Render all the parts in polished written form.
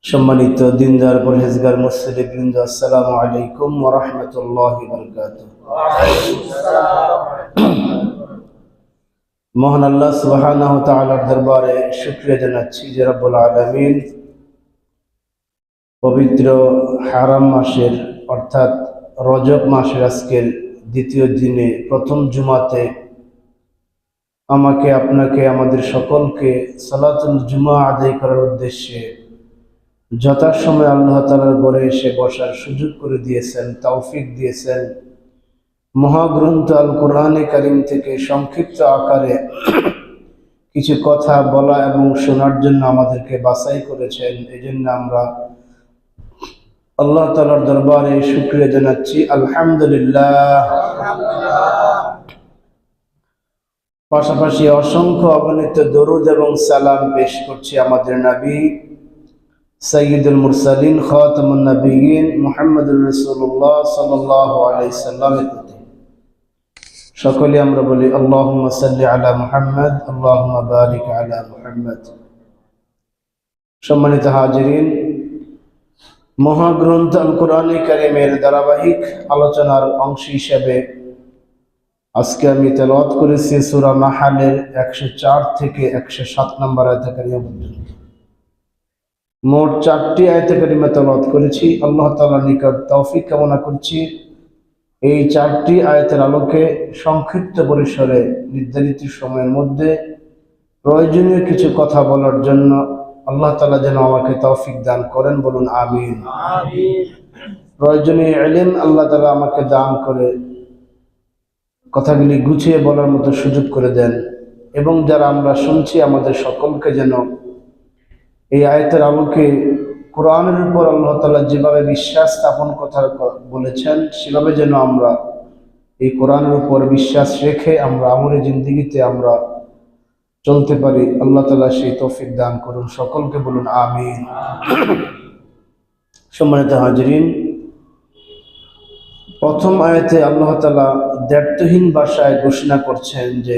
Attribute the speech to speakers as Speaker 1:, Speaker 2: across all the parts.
Speaker 1: সম্মানিত দিনদার পরহেজগার মুসলিম বৃন্দ, আসসালামু আলাইকুম ওয়া রাহমাতুল্লাহি ওয়া বারাকাতুহু। মহান আল্লাহ সুবহানাহু ওয়া তাআলার দরবারে শুকরিয়া জানাচ্ছি যে রব্বুল আলামিন পবিত্র হারাম মাসের অর্থাৎ রজব মাসের আজকের দ্বিতীয় দিনে প্রথম জুমাতে আমাকে, আপনাকে, আমাদের সকলকে সালাতুল জুমা আদায় করার উদ্দেশ্যে যথাসময়ে আল্লাহ তাআলার ঘরে এসে বসার সুযোগ করে দিয়েছেন, তৌফিক দিয়েছেন। মহাগ্রন্থ আল কোরআনে কারীম থেকে সংক্ষিপ্ত আকারে কিছু কথা বলা এবং শোনার জন্য আমাদেরকে বাছাই করেছেন। এজন্য আমরা আল্লাহ তাআলার দরবারে শুকরিয়া জানাচ্ছি, আলহামদুলিল্লাহ। পাশাপাশি অসংখ্য অগণিত দরুদ এবং সালাম পেশ করছি আমাদের নবী সাইয়্যিদুল মুরসালিন খাতামুন নবিয়্যিন মুহাম্মদুর রাসূলুল্লাহ সাল্লাল্লাহু আলাইহি সাল্লামের প্রতি। সকলে আমরা বলি আল্লাহুম্মা সাল্লি আলা মুহাম্মদ, আল্লাহুম্মা বারিক আলা মুহাম্মদ। সম্মানিত হাজিরিন, মহাগ্রন্থ আল কোরআনে কারীমের ধারাবাহিক আলোচনার অংশ হিসেবে আজকে আমি তেলাওয়াত করেছি সূরা নাহলের 104 থেকে 107 নম্বর আয়াত কারিমা পর্যন্ত। মোট 4টি আয়াত কারিমা তেলাওয়াত করেছি। আল্লাহ তাআলার নিকট তৌফিক কামনা করছি এই 4টি আয়াতের আলোকে সংক্ষিপ্ত পরিসরে নির্ধারিত সময়ের মধ্যে প্রয়োজনীয় কিছু কথা বলার জন্য আল্লাহ তাআলা যেন আমাকে তৌফিক দান করেন, বলুন আমিন। প্রয়োজনীয় ইলম আল্লাহ তাআলা আমাকে দান করে কথাগুলি গুছিয়ে বলার মতো সুযোগ করে দেন, এবং যারা আমরা শুনছি আমাদের সকলকে যেন এই আয়াতের আলোকে কোরআনের উপর আল্লাহ তাআলা যেভাবে বিশ্বাস স্থাপন কথা বলেছেন সেভাবে যেন আমরা এই কোরআনের উপর বিশ্বাস রেখে আমরা আমলে জিন্দেগিতে আমরা চলতে পারি। আল্লাহ তাআলা সেই তৌফিক দান করুন, সকলকে বলুন আমিন। সম্মানিত হাজিরিন, প্রথম আয়াতে আল্লাহ তাআলা দ্ব্যর্থহীন ভাষায় ঘোষণা করছেন যে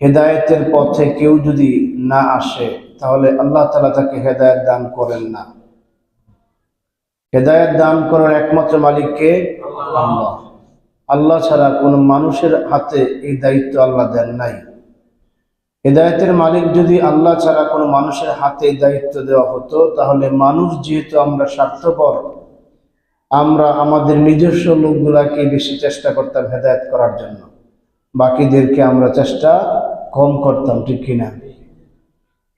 Speaker 1: হেদায়েতের পথে কেউ যদি না আসে তাহলে আল্লাহ তাআলা তাকে হেদায়েত দান করেন না। হেদায়েত দান করার একমাত্র মালিক কে? আল্লাহ। আল্লাহ ছাড়া কোনো মানুষের হাতে এই দায়িত্ব আল্লাহ দেন নাই। হেদায়েতের মালিক যদি আল্লাহ ছাড়া কোনো মানুষের হাতে এই দায়িত্ব দেওয়া হতো তাহলে মানুষ, যেহেতু আমরা স্বার্থপর, আমরা আমাদের নিজস্ব লোকগুলাকে বেশি চেষ্টা করতাম হেদায়েত করার জন্য, বাকিদেরকে আমরা চেষ্টা কম করতাম, ঠিক কিনা?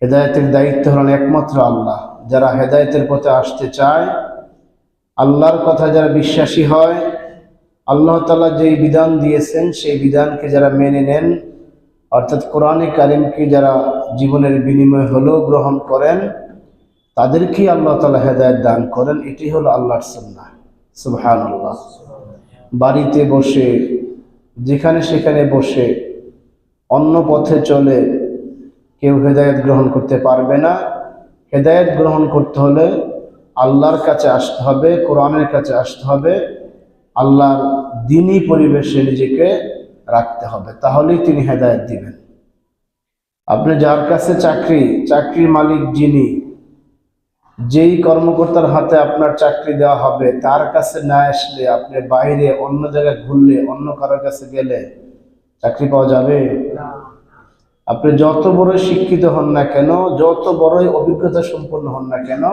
Speaker 1: হেদায়েতের দায়িত্ব হলেন একমাত্র আল্লাহ। যারা হেদায়েতের পথে আসতে চায়, আল্লাহর কথা যারা বিশ্বাসী হয়, আল্লাহ তাআলা যেই বিধান দিয়েছেন সেই বিধানকে যারা মেনে নেন, অর্থাৎ কোরআনে কারীমকে যারা জীবনের বিনিময় হলেও গ্রহণ করেন, তাদেরকে আল্লাহ তাআলা হেদায়েত দান করেন। এটি হলো আল্লাহর সুন্নাহ। সুবহানাল্লাহ। বাড়িতে বসে, যেখানে সেখানে বসে অন্য পথে চলে কেউ হেদায়েত গ্রহণ করতে পারবে না। হেদায়েত গ্রহণ করতে হলে আল্লাহর কাছে আসতে হবে, কোরআনের কাছে আসতে হবে, আল্লাহর দ্বীনি পরিবেশে নিজেকে রাখতে হবে, তাহলেই তিনি হেদায়েত দিবেন। আপনি যার কাছে চাকরির মালিক যিনি, যেই কর্মকর্তার হাতে আপনার চাকরি দেওয়া হবে, তার কাছে না আসলে আপনি বাইরে অন্য জায়গায় ঘুরলে, অন্য কারোর কাছে গেলে চাকরি পাওয়া যাবে? আপনি যত বড় শিক্ষিত হন না কেন, যত বড়ই অভিজ্ঞতা সম্পন্ন হন না কেন,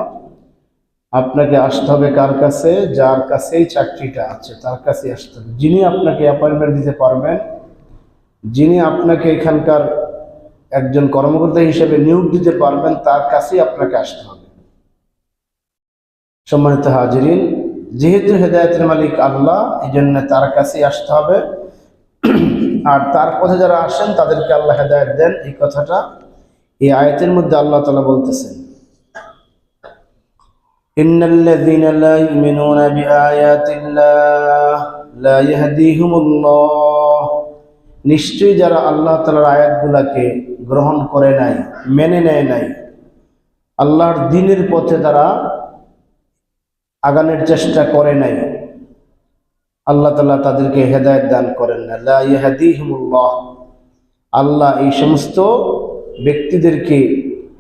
Speaker 1: আপনাকে আসতে হবে কার কাছে? যার কাছেই চাকরিটা আছে তার কাছে আসতে হবে। যিনি আপনাকে অ্যাপয়েন্টমেন্ট দিতে পারবেন, যিনি আপনাকে এখানকার একজন কর্মকর্তা হিসেবে নিয়োগ দিতে পারবেন, তার কাছেই আপনাকে আসতে হবে। সম্মানিত হাজিরিন, যেহেতু হেদায়েতের মালিক আল্লাহ, এই জন্য তার কাছেই আসতে হবে। আর তার পথে যারা আসেন তাদেরকে আল্লাহ হেদায়েত দেন। এই কথাটা এই আয়াতের মধ্যে আল্লাহ তাআলা বলতেছেন, ইন্নাল্লাযীনা লা ইউমিনুনা বিআয়াতিল্লাহ লা ইয়াহদিহুমুল্লাহ। নিশ্চয়ই যারা আল্লাহ তাআলার আয়াতগুলোকে গ্রহণ করে নাই, মেনে নেয় নাই, আল্লাহর দ্বীনের পথে তারা আগানোর চেষ্টা করে নাই, আল্লাহ তাআলা তাদেরকে হেদায়েত দান করেন না। লা ইয়াহদিহুমুল্লাহ, আল্লাহ এই সমস্ত ব্যক্তিদেরকে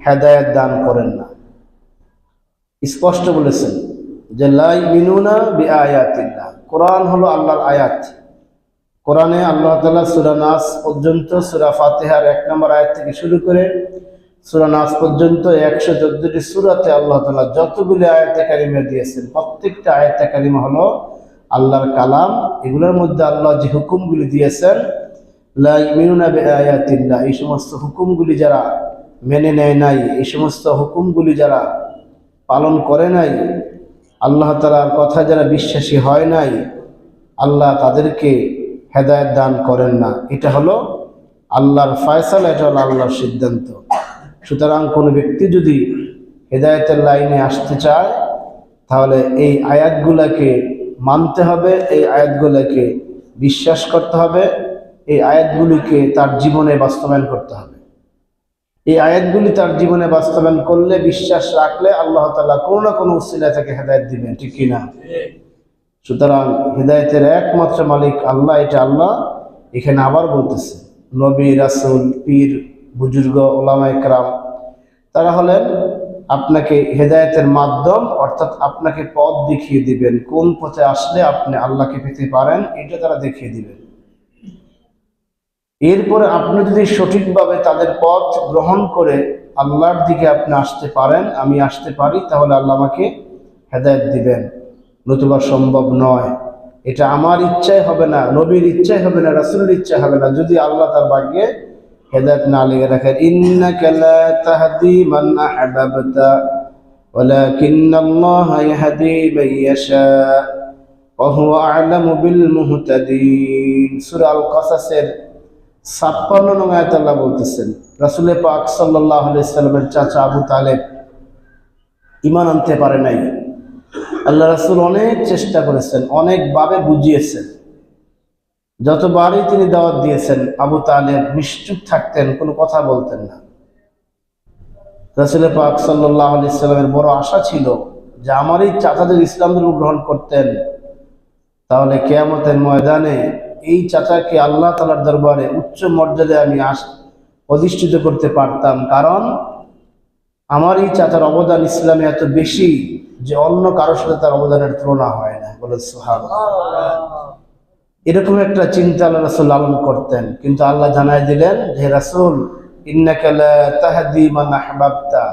Speaker 1: হেদায়েত দান করেন না। স্পষ্ট বলেছেন যে লা ইউমিনুনা বিআয়াতিল্লাহ, কোরআন হলো আল্লাহর আয়াত। কোরআনে আল্লাহ তাআলা সূরা নাস পর্যন্ত, সূরা ফাতিহার 1 নম্বর আয়াত থেকে শুরু করে সূরা নাস পর্যন্ত 114টি সূরাতে আল্লাহ তাআলা যতগুলি আয়াতে কারিমা দিয়েছেন, প্রত্যেকটা আয়াতে কারিমা হলো আল্লাহর কালাম। এগুলোর মধ্যে আল্লাহ যে হুকুমগুলি দিয়েছেন, লা ইউমিনুনা বিআয়াতিল্লাহ, এই সমস্ত হুকুমগুলি যারা মেনে নেয় নাই, এই সমস্ত হুকুমগুলি যারা পালন করে নাই, আল্লাহ তাআলার কথা যারা বিশ্বাসী হয় নাই, আল্লাহ তাদেরকে হেদায়েত দান করেন না। এটা হলো আল্লাহর ফয়সালা, এটা হলো আল্লাহর সিদ্ধান্ত। সুতরাং কোনো ব্যক্তি যদি হেদায়েতের লাইনে আসতে চায়, তাহলে এই আয়াতগুলোকে মানতে হবে, এই আয়াতগুলোকে বিশ্বাস করতে হবে, এই আয়াতগুলিকে তার জীবনে বাস্তবায়ন করতে হবে। এই আয়াতগুলি তার জীবনে বাস্তবায়ন করলে, বিশ্বাস রাখলে আল্লাহ তাআলা কোনো না কোনো উসিলা থেকে হেদায়েত দিবেন, ঠিক কিনা? সুতরাং হেদায়েতের একমাত্র মালিক আল্লাহ, এটা আল্লাহ এখানে আবার বলতেছে। নবী, রাসূল, পীর, বুজুর্গ, ওলামা ইকরাম, তারা হলেন আপনাকে হেদায়েতের মাধ্যম, অর্থাৎ আপনাকে পথ দেখিয়ে দিবেন। কোন পথে আসলে আপনি আল্লাহকে পেতে পারেন, এটা তারা দেখিয়ে দিবেন। এরপরে আপনি যদি সঠিকভাবে তাদের পথ গ্রহণ করে আল্লাহর দিকে আপনি আসতে পারেন, আমি আসতে পারি, তাহলে আল্লাহ আমাকে হেদায়েত দিবেন, নতুবা সম্ভব নয়। এটা আমার ইচ্ছায় হবে না, নবীর ইচ্ছায় হবে না, রাসূলের ইচ্ছা হবে না, যদি আল্লাহ তার ভাগ্যে হেদায়েত না লিখে রাখেন। ইন্নাকা লা তাহদি মান আহবাবতা ওয়ালাকিন্নাল্লাহা ইয়াহদি মান ইয়াশা ওয়া হুয়া আ'লামু বিল মুহতাদিন। সূরা আল কাসাসের 56 নং আয়াত আল্লাহ বলতেছেন, রাসূল পাক সাল্লাল্লাহু আলাইহি সাল্লামের চাচা আবু তালেব ঈমান আনতে পারে নাই। আল্লাহ রাসূল অনেক চেষ্টা করেছেন, অনেকভাবে বুঝিয়েছেন, যতবারই তিনি দাওয়াত দিয়েছেন আবু তালেব নিশ্চুপ থাকতেন, কোনো কথা বলতেন না। রাসূল পাক সাল্লাল্লাহু আলাইহি সাল্লামের বড় আশা ছিল যে আমার এই চাচা যদি ইসলাম ধর্ম গ্রহণ করতেন, তাহলে কিয়ামতের ময়দানে এই চাচাকে আল্লাহ তাআলার দরবারে উচ্চ মর্যাদায় আমি অধিষ্ঠিত করতে পারতাম, কারণ আমার এই চাচার অবদান ইসলামে এত বেশি যে অন্য কারোর সাথে তার অবদানের তুলনা হয় না। বলে সুবহানাল্লাহ। এরকম একটা চিন্তা আল্লাহ রাসূল লালন করতেন, কিন্তু আল্লাহ জানাই দিলেন, হে রাসূল, ইন্নাকা লা তাহদি মান আহবাবতা,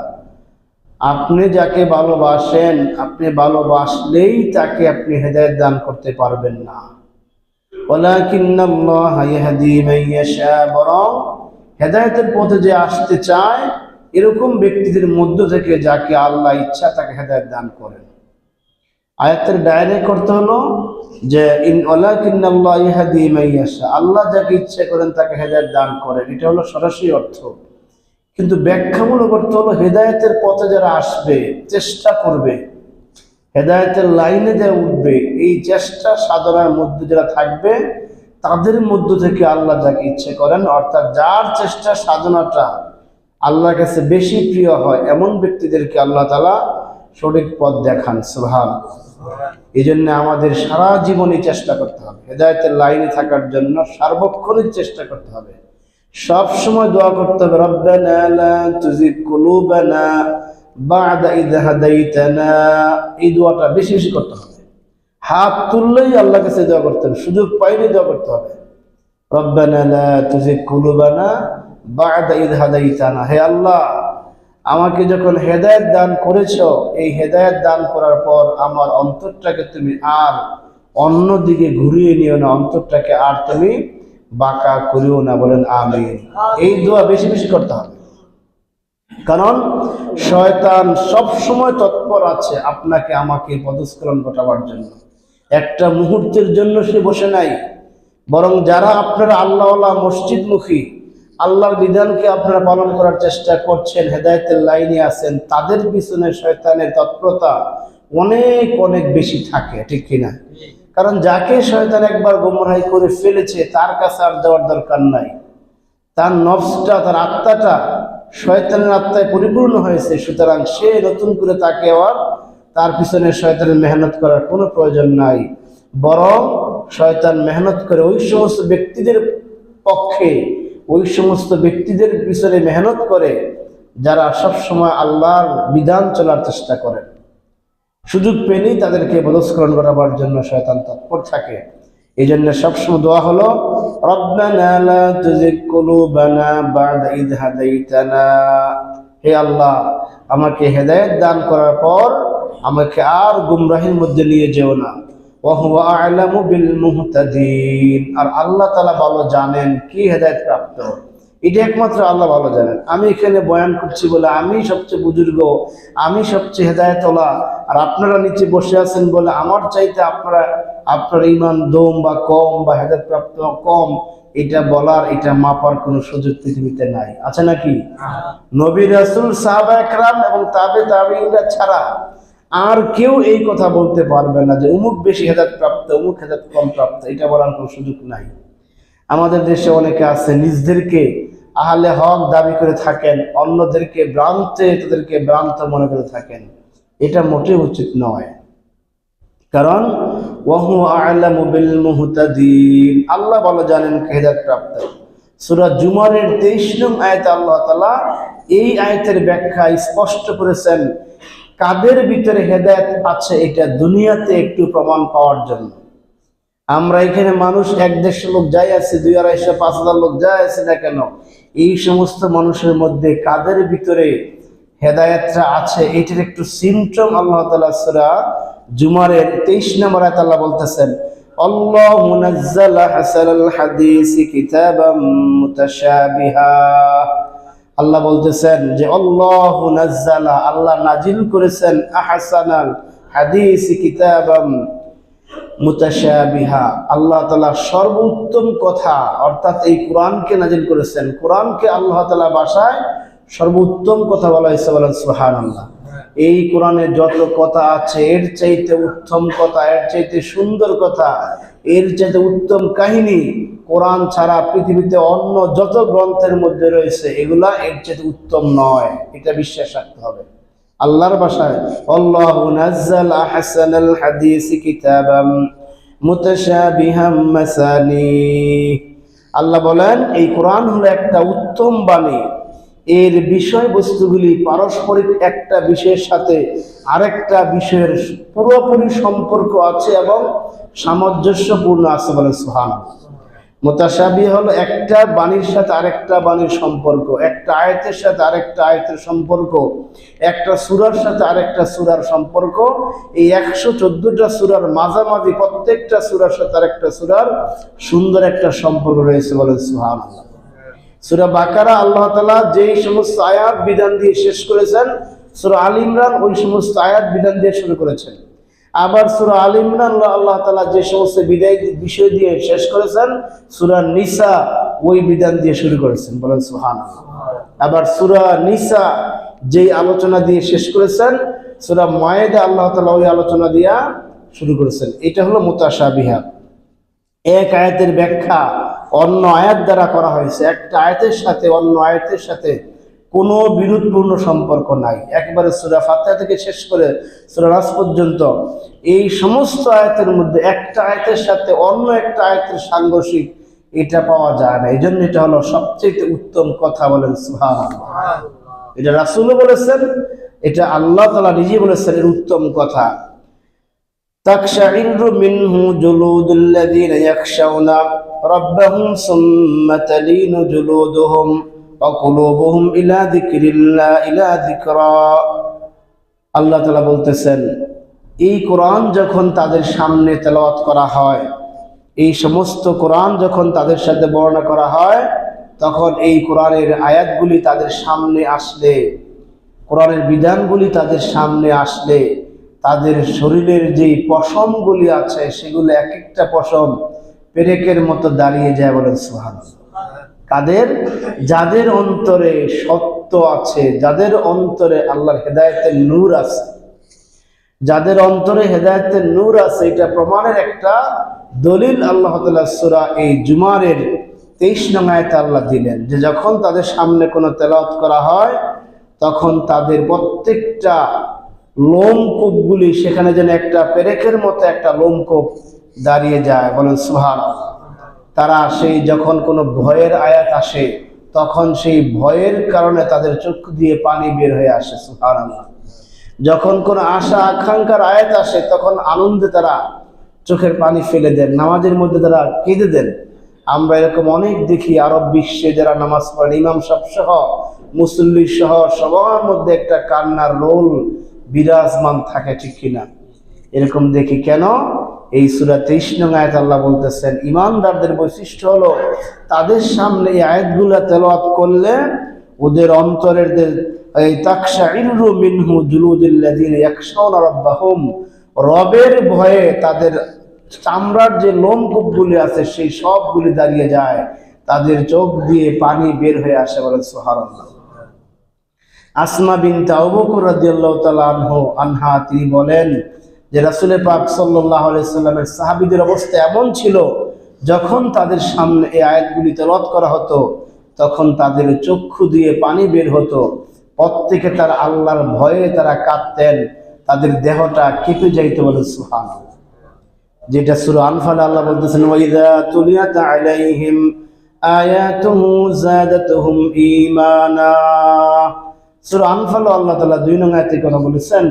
Speaker 1: আপনি যাকে ভালোবাসেন, আপনি ভালোবাসলেই তাকে আপনি হেদায়েত দান করতে পারবেন না। ওয়ালাকিন্নাল্লাহা ইয়াহদি মান ইয়াশা, বরং হেদায়েতের পথে যে আসতে চায় এরকম ব্যক্তিদের মধ্য থেকে যাকে আল্লাহ ইচ্ছা তাকে হেদায়েত দান করেন। আয়াতের ডাইরেক্ট করতে হলো যে ওয়ালাকিন্নাল্লাহা ইয়াহদি মান ইয়াশা, আল্লাহ যাকে ইচ্ছা করেন তাকে হেদায়েত দান করেন, এটা হলো সরাসরি অর্থ। কিন্তু ব্যাখ্যামূলক অর্থ হলো হেদায়েতের পথে যারা আসবে, চেষ্টা করবে, হেদায়েতের লাইনে যারা উঠবে, এই চেষ্টা সাধনার মধ্যে যারা থাকবে, তাদের মধ্য থেকে আল্লাহ যাকে ইচ্ছে করেন, অর্থাৎ যার চেষ্টা সাধনাটা আল্লাহর কাছে বেশি প্রিয় হয়, এমন ব্যক্তিদেরকে আল্লাহ তাআলা সঠিক পথ দেখান। সুবহানাল্লাহ। এই জন্য আমাদের সারা জীবনই চেষ্টা করতে হবে, হেদায়েতের লাইনে থাকার জন্য সার্বক্ষণিক চেষ্টা করতে হবে, সব সময় দোয়া করতে হবে, রব্বানা লা তুজিগ কুলুবানা বা'দা ইয হাদাইতানা। এই দোয়াটা বেশি বেশি করতে হবে, হাত তুললেই আল্লাহর কাছে দোয়া করতে হবে, সুযোগ পাইলেই দোয়া করতে হবে, রব্বানা লা তুজিগ কুলুবানা বা'দা ইয হাদাইতানা। হে আল্লাহ, আমাকে যখন হেদায়েত দান করেছো, এই হেদায়েত দান করার পর আমার অন্তরটাকে তুমি আর অন্যদিকে ঘুরিয়ে নিও না, অন্তরটাকে আর তুমি বাঁকা করিও না। বলেন আমিন। এই দোয়া বেশি বেশি করতে হবে, কারণ শয়তান সব সময় তৎপর আছে আপনাকে আমাকে পদস্খলন ঘটাবার জন্য। একটা মুহূর্তের জন্য সে বসে নাই, বরং যারা আপনারা আল্লাহওয়ালা, মসজিদমুখী, আল্লাহর বিধানকে আপনারা পালন করার চেষ্টা করছেন, হেদায়েতের লাইনে আছেন, তাদের পিছনে শয়তানের তৎপরতা অনেক অনেক বেশি থাকে, ঠিক কিনা? কারণ যাকে শয়তান একবার গোমরাহি করে ফেলেছে, তার কাছে আর যাওয়ার দরকার নাই। তার নফসটা, তার আত্মাটা শয়তানের আত্মায় পরিপূর্ণ হয়েছে, সুতরাং সে নতুন করে তাকে আবার তার পিছনে শয়তানের মেহনত করার কোনো প্রয়োজন নাই। বরং শয়তান মেহনত করে ওই সমস্ত ব্যক্তিদের পক্ষে, ওই সমস্ত ব্যক্তিদের পিছনে মেহনত করে যারা সব সময় আল্লাহর বিধান চলার চেষ্টা করেন। সুযোগ পেলেই তাদেরকে বদস্খলন করাবার জন্য শয়তান তৎপর থাকে। এই জন্য সবসময় দোয়া হলো রব্বানা লা তুযিগ কুলুবানা বা'দা ইয হাদাইতানা, হে আল্লাহ আমাকে হেদায়েত দান করার পর আমাকে আর গুমরাহির মধ্যে নিয়ে যেও না। ওয়া হুয়া আ'লামু বিল মুহতাদিন, আর আল্লাহ তাআলা ভালো জানেন কি হেদায়েত প্রাপ্ত, এটা একমাত্র আল্লাহ ভালো জানেন। আমি এখানে বয়ান করছি বলে আমি সবচেয়ে বুজুর্গ, আমি সবচেয়ে হেদায়েতওয়ালা, আর আপনারা নিচে বসে আছেন বলে আমার চাইতে আপনার ঈমান দম বা কম বা হেদায়েত প্রাপ্ত কম, এটা বলার এটা মাপার কোনো সুযোগ পৃথিবীতে নাই, আছে নাকি? নবী রাসূল সাহাবা একরাম এবং তাবেঈনরা ছাড়া আর কেউ এই কথা বলতে পারবে না যে অমুক বেশি হেদায়েত প্রাপ্ত অমুক হেদায়েত কম প্রাপ্ত, এটা বলার কোনো সুযোগ নাই। আমাদের দেশে অনেকে আছে নিজদেরকে আহলে হক দাবি করে থাকেন, অন্যদেরকে তাদেরকে ভ্রান্ত মনে করে থাকেন, এটা মোটেও উচিত নয়। কারণ ওয়াহু আ'লামু বিল মুহতাদিন, আল্লাহ ভালো জানেন কে হেদায়েত প্রাপ্ত। সূরা জুমারের 23 নং আয়াতে আল্লাহ তাআলা এই আয়াতের ব্যাখ্যা স্পষ্ট করেছেন কাদের ভিতরে হেদায়েত আছে এটা দুনিয়াতে একটু প্রমাণ পাওয়ার জন্য। আমরা এখানে মানুষ 1-150 লোক যাই আছে, 2-250-5,000 লোক যাই আছে না কেন, এই সমস্ত মানুষের মধ্যে কাদের ভিতরে হেদায়েতটা আছে এটার একটু সিমটম আল্লাহ তাআলা সূরা জুমারের 23 নম্বর আয়াতে আল্লাহ বলতেছেন আল্লাহু নাযালা হাসানাল হাদিসি কিতাবাম মুতাশাবিহা। আল্লাহ বলতেছেন যে আল্লাহু নাযালা, আল্লাহ নাজিল করেছেন আহসানাল হাদিসি কিতাবাম মুতাশাবিহা, আল্লাহ তাআলা সর্বোত্তম কথা অর্থাৎ এই কোরআনকে নাজিল করেছেন। কোরআনকে আল্লাহ তাআলা ভাষায় সর্বোত্তম কথা বলা হয়েছে, বলেন সুবহানাল্লাহ। এই কোরআনে যত কথা আছে এর চাইতে উত্তম কথা, এর চাইতে সুন্দর কথা, এর চাইতে উত্তম কাহিনী কোরআন ছাড়া পৃথিবীতে অন্য যত গ্রন্থের মধ্যে রয়েছে এগুলা এর চাইতে উত্তম নয়, এটা বিশ্বাস রাখতে হবে। আল্লাহর ভাষায় আল্লাহু নাযালা আহসানাল হাদিসি কিতাবাম মুতাশাবিহাম মাসানি, আল্লাহ বলেন এই কোরআন হলো একটা উত্তম বাণী, এর বিষয়বস্তুগুলি পারস্পরিক একটা বিষয়ের সাথে আরেকটা বিষয়ের পুরোপুরি সম্পর্ক আছে এবং সামঞ্জস্যপূর্ণ আছে, বলেন সুবহানাল্লাহ। মুতাশাবিহ হলো একটা বাণীর সাথে আরেকটা বাণীর সম্পর্ক, একটা আয়াতের সাথে আরেকটা আয়াতের সম্পর্ক, একটা সূরার সাথে আরেকটা সূরার সম্পর্ক। এই 114টা সূরার মাঝামাঝি প্রত্যেকটা সূরার সাথে আরেকটা সূরার সুন্দর একটা সম্পর্ক রয়েছে, বলেন সুবহানাল্লাহ। সূরা বাকারা আল্লাহ তাআলা যেই সমস্ত আয়াত বিধান দিয়ে শেষ করেছেন, সূরা আল ইমরান ওই সমস্ত আয়াত বিধান দিয়ে শুরু করেছেন। আবার সূরা আল ইমরান আল্লাহ তাআলা যে সমস্ত বিষয় দিয়ে শেষ করেছেন, সূরা নিসা ওই বিধান দিয়ে শুরু করেছেন, বলেন সুবহানাল্লাহ। আবার সূরা নিসা যেই আলোচনা দিয়ে শেষ করেছেন, সূরা মায়েদা আল্লাহ তাআলা ওই আলোচনা দিয়া শুরু করেছেন। এটা হলো মুতাশাবিহা, এক আয়াতের ব্যাখ্যা অন্য আয়াত দ্বারা করা হয়েছে, একটা আয়াতের সাথে অন্য আয়াতের সাথে কোনো বিরোধপূর্ণ সম্পর্ক নাই। একবারে সূরা ফাতিহা থেকে শেষ করে সূরা নাস পর্যন্ত এই সমস্ত আয়াতের মধ্যে একটা আয়াতের সাথে অন্য একটা আয়াতের সাংঘর্ষিক এটা পাওয়া যায় না। এই জন্য এটা হলো সবচেয়ে উত্তম কথা, বলেন সুবহানাল্লাহ। এটা রাসূলও বলেছেন, এটা আল্লাহ তাআলা নিজে বলেছেন এর উত্তম কথা। তাকশাইরু মিনহু জুলুদুল্লাযীনা ইয়াখশাউনা রাব্বাহুম সুম্মা তালিনু জুলুদুহুম ওয়া কুলুবুহুম ইলা যিকরিল্লাহ ইলা যিকরা। আল্লাহ তাআলা বলতেছেন এই কোরআন যখন তাদের সামনে তেলাওয়াত করা হয়, এই সমস্ত কোরআন যখন তাদের সাথে বর্ণনা করা হয়, তখন এই কোরআনের আয়াতগুলি তাদের সামনে আসলে, কোরআনের বিধানগুলি তাদের সামনে আসলে তাদের শরীরের যেই পশমগুলি আছে সেগুলো এক একটা পশম পেরেকের মতো দাঁড়িয়ে যায়, বলেন সুবহানাল্লাহ। কাদের? যাদের অন্তরে সত্য আছে, যাদের অন্তরে আল্লাহর হেদায়েতের নূর আছে, যাদের অন্তরে হেদায়েতের নূর আছে, এটা প্রমাণের একটা দলিল আল্লাহ তাআলা সূরা এই জুমারের 23 নং আয়াতে আল্লাহ দিলেন যে যখন তাদের সামনে কোনো তেলাওয়াত করা হয় তখন তাদের প্রত্যেকটা লোমকূপগুলি সেখানে যেন একটা পেরেকের মতো একটা লোমকূপ দাঁড়িয়ে যায়, বলেন সুবহানাল্লাহ। তারা সেই যখন কোনো ভয়ের আয়াত আসে তখন সেই ভয়ের কারণে তাদের চোখ দিয়ে পানি বের হয়ে আসে, সুবহানাল্লাহ। যখন কোন আশা আকাঙ্ক্ষার আয়াত আসে তখন আনন্দে তারা চোখের পানি ফেলে দেন, নামাজের মধ্যে তারা কেঁদে দেন। আমরা এরকম অনেক দেখি আরব বিশ্বে যারা নামাজ পড়েন, ইমাম সাহেব সহ মুসল্লি সহ সবার মধ্যে একটা কান্নার রোল বিরাজমান থাকে, ঠিক কিনা? এরকম দেখি কেন? এই সূরা 23 নং আয়াত আল্লাহ বলতেছেন ঈমানদারদের বৈশিষ্ট্য হলো তাদের সামনে এই আয়াতগুলো তেলাওয়াত করলে ওদের অন্তরের এই তাকশাইরু মিনহু জুলুদুল্লাযিনা ইয়াখশাউনা রাব্বাহুম, রবের ভয়ে তাদের চামড়ার যে লোমকূপগুলি আছে সেই সবগুলি দাঁড়িয়ে যায়, তাদের চোখ দিয়ে পানি বের হয়ে আসে। বলেন সুবহানাল্লাহ। আসমা বিনত আবু বকর রাদিয়াল্লাহু তাআলা আনহা তিনি বলেন যে রাসূল পাক সাল্লাল্লাহু আলাইহি সাল্লামের সাহাবীদের অবস্থা এমন ছিল, যখন তাদের সামনে এই আয়াতগুলি তেলাওয়াত করা হতো তখন তাদের চক্ষু দিয়ে পানি বের হতো, প্রত্যেকে তার আল্লাহর ভয়ে তারা কাঁদতেন, তাদের দেহটা কেঁপে যাইতে। বলে সুবহানাল্লাহ। যেটা সূরা আনফাল আল্লাহ বলতেছেন ওয়াইযা তুলিয়াত আলাইহিম আয়াতুহু যাদাতুহুম ঈমানা। সূরা আনফাল আল্লাহ তাআলা 2 নং আয়াতে কথা বলেছেন